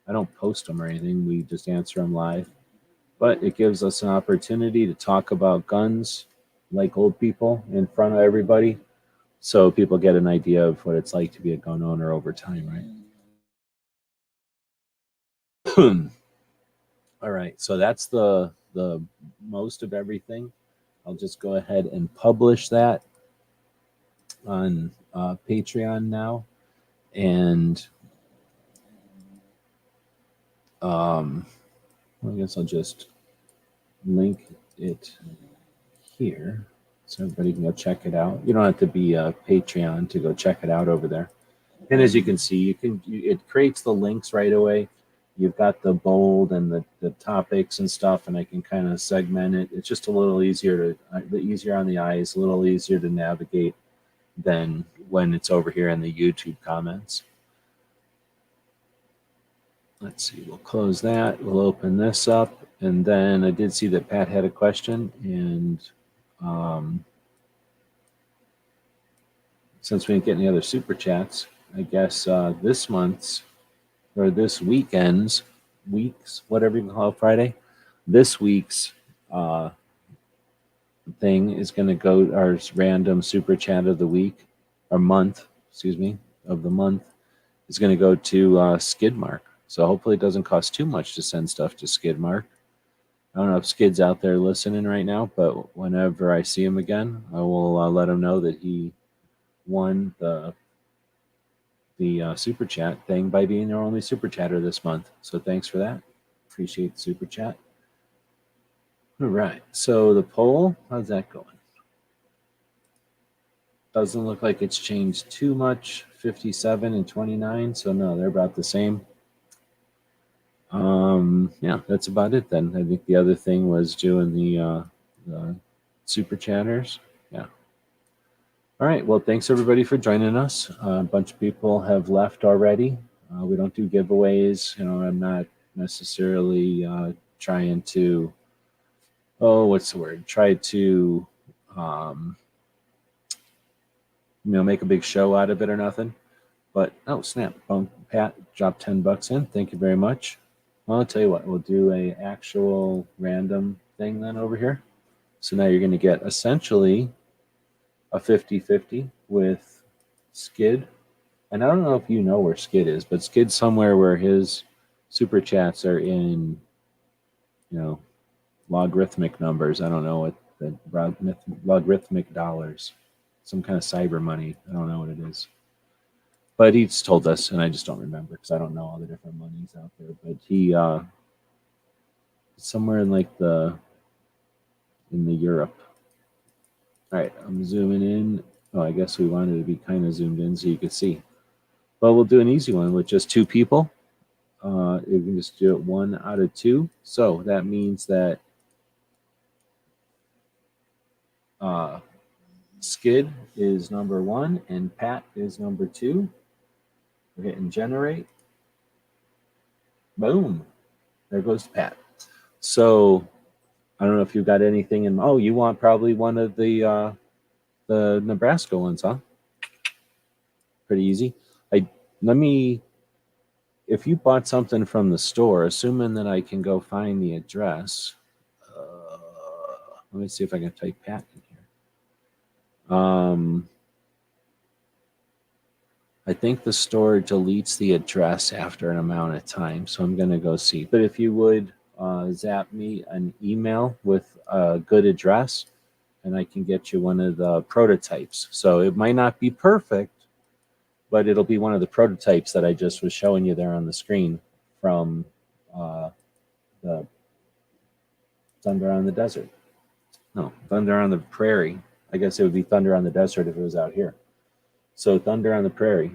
I don't post them or anything. We just answer them live. But it gives us an opportunity to talk about guns like old people in front of everybody, so people get an idea of what it's like to be a gun owner over time, right? All right, so that's the most of everything. I'll just go ahead and publish that on Patreon now, and I guess I'll just link it here so everybody can go check it out. You don't have to be a Patreon to go check it out over there. And as you can see, it creates the links right away. You've got the bold and the topics and stuff, and I can kind of segment it. It's just a little easier on the eyes, a little easier to navigate than when it's over here in the YouTube comments. Let's see, we'll close that. We'll open this up. And then I did see that Pat had a question, and since we didn't get any other super chats, I guess this month's or this week's, whatever you call it, Friday, this week's thing is going to go, our random super chat of the week, or month, of the month, is going to go to Skidmark. So hopefully it doesn't cost too much to send stuff to Skidmark. I don't know if Skid's out there listening right now, but whenever I see him again, I will let him know that he won the super chat thing by being our only super chatter this month. So thanks for that. Appreciate the super chat. All right. So the poll, how's that going? Doesn't look like it's changed too much. 57 and 29. So no, they're about the same. Yeah, that's about it then. I think the other thing was doing the super chatters. Yeah. All right. Well, thanks everybody for joining us. A bunch of people have left already. We don't do giveaways. I'm not necessarily trying to, try to, make a big show out of it or nothing. But, oh, snap. Pat dropped $10 in. Thank you very much. Well, I'll tell you what. We'll do a actual random thing then over here. So now you're going to get essentially a 50-50 with Skid. And I don't know if you know where Skid is, but Skid's somewhere where his super chats are in, logarithmic numbers. I don't know what the logarithmic dollars, some kind of cyber money. I don't know what it is. But he's told us, and I just don't remember because I don't know all the different monies out there. But he somewhere in the Europe. All right, I'm zooming in. Oh, I guess we wanted to be kind of zoomed in so you could see. Well, we'll do an easy one with just two people. You can just do it 1 out of 2. So that means that Skid is number 1 and Pat is number 2. We're hitting generate. Boom. There goes Pat. So I don't know if you've got anything in. Oh, you want probably one of the Nebraska ones, huh? Pretty easy. If you bought something from the store, assuming that I can go find the address, let me see if I can type Pat in here. I think the store deletes the address after an amount of time, so I'm going to go see. But if you would zap me an email with a good address, and I can get you one of the prototypes. So it might not be perfect, but it'll be one of the prototypes that I just was showing you there on the screen from the Thunder on the Desert. No, Thunder on the Prairie. I guess it would be Thunder on the Desert if it was out here. So Thunder on the Prairie.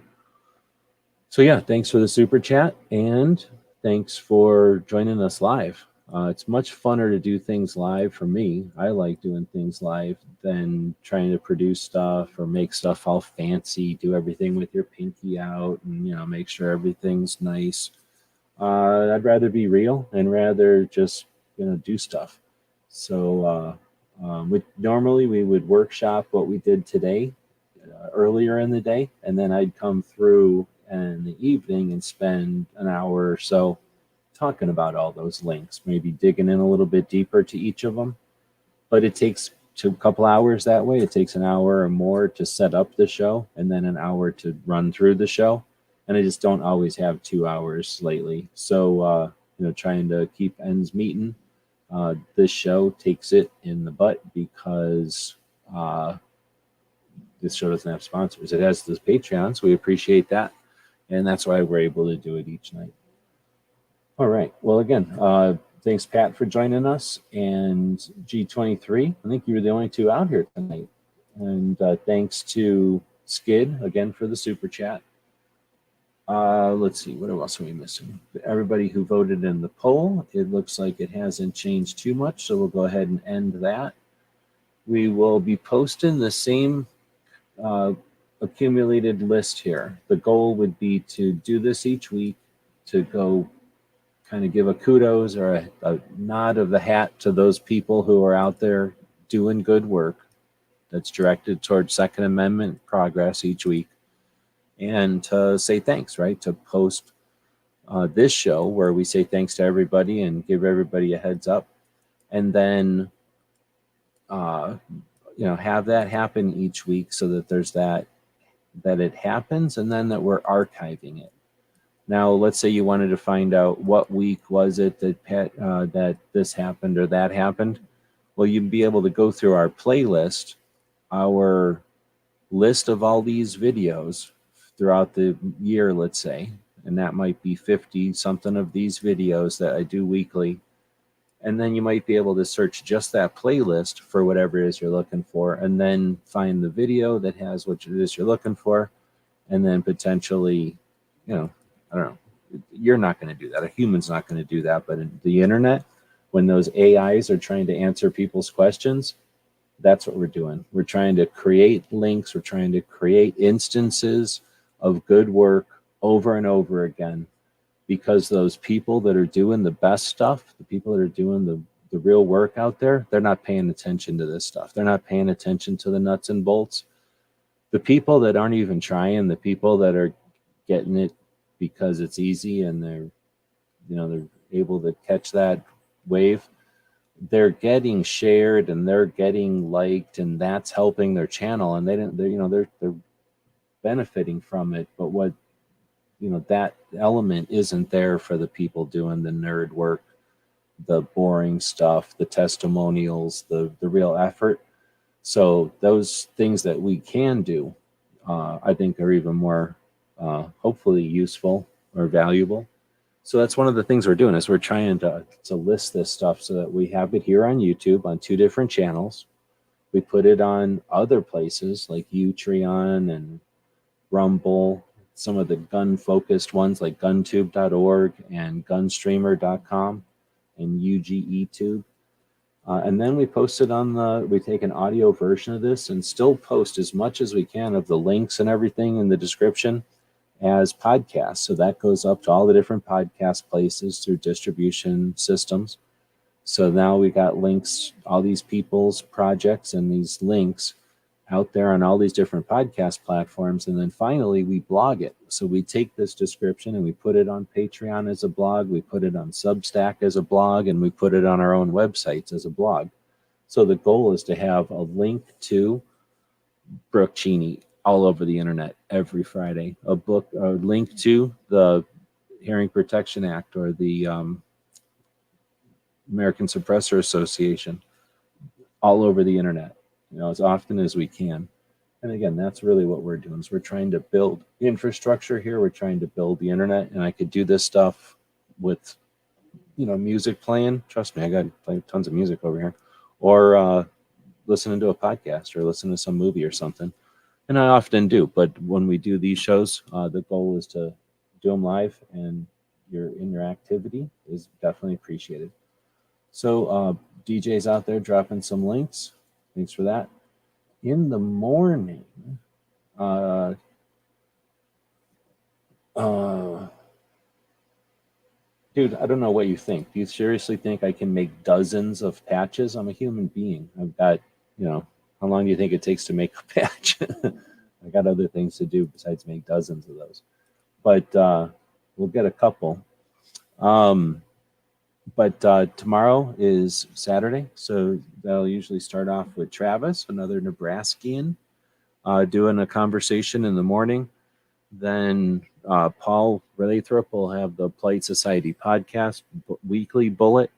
So yeah, thanks for the super chat, and thanks for joining us live. It's much funner to do things live for me. I like doing things live than trying to produce stuff or make stuff all fancy, do everything with your pinky out and, you know, make sure everything's nice. I'd rather be real and rather just, you know, do stuff. So normally we would workshop what we did today earlier in the day, and then I'd come through in the evening and spend an hour or so talking about all those links, maybe digging in a little bit deeper to each of them. But it takes a couple hours that way. It takes an hour or more to set up the show and then an hour to run through the show. And I just don't always have 2 hours lately. So, you know, trying to keep ends meeting. This show takes it in the butt because this show doesn't have sponsors. It has this Patreon, so we appreciate that. And that's why we're able to do it each night. All right. Well, again, thanks, Pat, for joining us. And G23, I think you were the only two out here tonight. And thanks to Skid, again, for the super chat. Let's see, what else are we missing? Everybody who voted in the poll, it looks like it hasn't changed too much, so we'll go ahead and end that. We will be posting the same accumulated list here. The goal would be to do this each week, to go kind of give a kudos or a nod of the hat to those people who are out there doing good work that's directed towards Second Amendment progress each week, and to say thanks, right? To post this show where we say thanks to everybody and give everybody a heads up, and then you know, have that happen each week so that there's that it happens, and then that we're archiving it. Now, let's say you wanted to find out what week was it that that this happened or that happened. Well, you'd be able to go through our playlist, our list of all these videos throughout the year, let's say, and that might be 50 something of these videos that I do weekly. And then you might be able to search just that playlist for whatever it is you're looking for, and then find the video that has what it is you're looking for, and then potentially, you know, I don't know, you're not going to do that. A human's not going to do that. But in the internet, when those AIs are trying to answer people's questions, that's what we're doing. We're trying to create links. We're trying to create instances of good work over and over again, because those people that are doing the best stuff, the people that are doing the real work out there, they're not paying attention to this stuff. They're not paying attention to the nuts and bolts. The people that aren't even trying, the people that are getting it because it's easy and they're, you know, they're able to catch that wave, they're getting shared and they're getting liked, and that's helping their channel, and they're benefiting from it. But what, you know, that element isn't there for the people doing the nerd work, the boring stuff, the testimonials, the real effort. So those things that we can do, I think, are even more hopefully useful or valuable. So that's one of the things we're doing, is we're trying to list this stuff so that we have it here on YouTube on 2 different channels. We put it on other places like Utreon and Rumble, some of the gun-focused ones like guntube.org and gunstreamer.com and UGEtube. And then we post it on we take an audio version of this and still post as much as we can of the links and everything in the description as podcasts. So that goes up to all the different podcast places through distribution systems. So now we got links, all these people's projects and these links out there on all these different podcast platforms. And then finally we blog it. So we take this description and we put it on Patreon as a blog, we put it on Substack as a blog, and we put it on our own websites as a blog. So the goal is to have a link to Brooke Cheney all over the internet every Friday, a link to the Hearing Protection Act or the American Suppressor Association all over the internet, you know, as often as we can. And again, that's really what we're doing. Is we're trying to build infrastructure here. We're trying to build the internet, and I could do this stuff with, music playing. Trust me, I got tons of music over here, or listening to a podcast or listening to some movie or something. And I often do. But when we do these shows, the goal is to do them live, and your interactivity is definitely appreciated. So DJ's out there dropping some links. Thanks for that. In the morning, dude, I don't know what you think. Do you seriously think I can make dozens of patches? I'm a human being. I've got, how long do you think it takes to make a patch? I got other things to do besides make dozens of those. But we'll get a couple. But tomorrow is Saturday, so that'll usually start off with Travis, another Nebraskian, doing a conversation in the morning. Then Paul Lathrop will have the Polite Society podcast weekly bullet.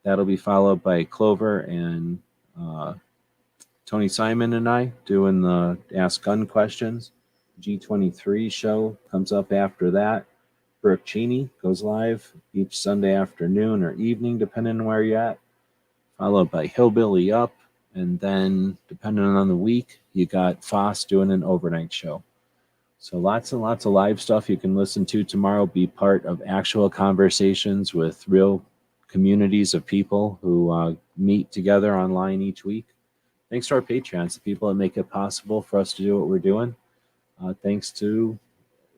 That'll be followed by Clover and Tony Simon and I doing the Ask Gun Questions. G23 show comes up after that. Brooke Cheney goes live each Sunday afternoon or evening, depending on where you're at, followed by Hillbilly Up. And then, depending on the week, you got Foss doing an overnight show. So lots and lots of live stuff you can listen to tomorrow. Be part of actual conversations with real communities of people who meet together online each week. Thanks to our Patreons, the people that make it possible for us to do what we're doing. Thanks to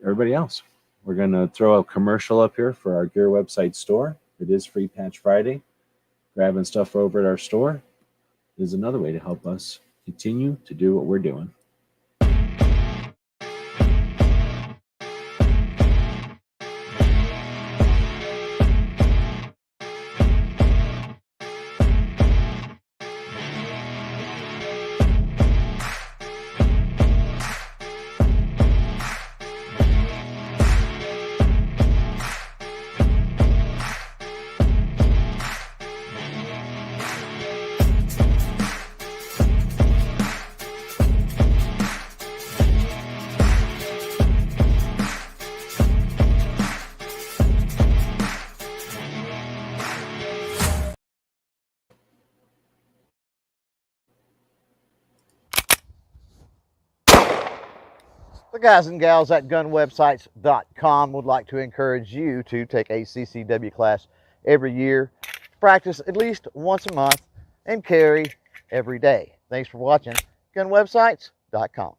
everybody else. We're going to throw a commercial up here for our Gear website store. It is Free Patch Friday. Grabbing stuff over at our store is another way to help us continue to do what we're doing. The guys and gals at gunwebsites.com would like to encourage you to take a CCW class every year, practice at least once a month, and carry every day. Thanks for watching gunwebsites.com.